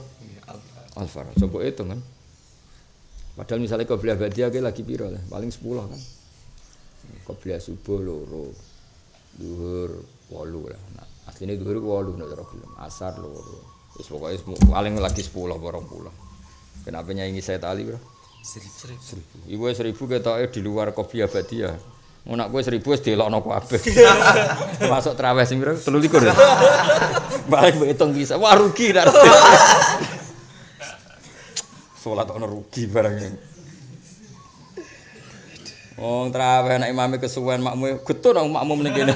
Al-faraqah. Coba itu kan. Padahal misalnya qobliyah badiah lagi piro lah, paling 10 kan. Qobliyah subuh loro, zuhur 8 lah. Nah, asline zuhur 8 nek cara film. Asar loro. Wis pokoke paling lagi 10 apa 20. Kenapa nyanyi Said Ali, Bro? 1000. Iku 1000 ketoke di luar qobliyah badiah. Ngono kowe 1000 wis delokno kabeh. Masuk traweh sing piro? 23. Balik hitung bisa. Wah rugi nek. Salat ana rugi barang ini. Wong traweh nek imame kesuwen makmu getun nang makmum ning kene.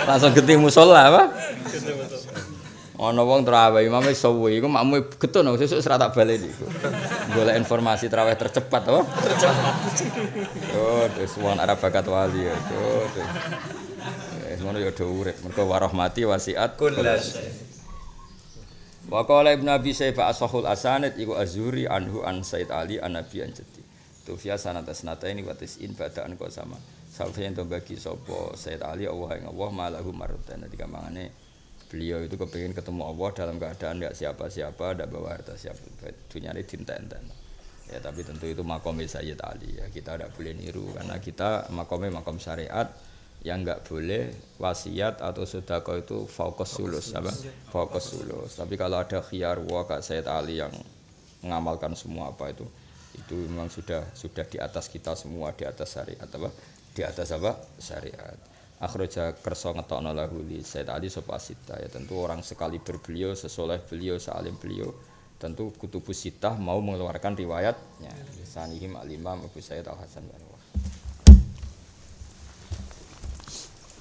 Langsung geti musala apa? Geti musala. Ana wong traweh imame suwi iku makmu getun nang sesuk ora tak baleni iku. Golek informasi traweh tercepat apa? Tercepat. Oh, wis wong arep bakat wali ya. Wis ngono ya do urip. Mergo warahmati wasiat kullas. Wa qala Ibnu Abi Syaibah ashahul asanid iku Az-Zuhri anhu an Said Ali an Nabi an Jaddi. Tufiya sanata ini watisin badaan kok sama. Sampai ento bagi sapa Said Ali Allah ing Allah malahu maratan. Dadi kamangane beliau itu kepengin ketemu Allah dalam keadaan enggak siapa-siapa, enggak bawa harta siapa. Dunyane dinten-enten. Ya tapi tentu itu makomnya Sayyid Ali ya. Kita tidak boleh niru karena kita makom syariat yang enggak boleh wasiat atau sedekah itu fokus sulus apa? Fokus sulus. Tapi kalau ada khiyar wa Kak Sayyid Ali yang mengamalkan semua apa itu memang sudah di atas kita semua, di atas syariat apa? Di atas apa? Syariat. Akhraja kersa ngetokno lahu li Sayyid Ali sapa sita ya tentu orang sekali berbeliau, sesoleh beliau, sealim beliau tentu kutubus sitah mau mengeluarkan riwayatnya. Sanihim al-Imam Abu Sayyid Al-Hasan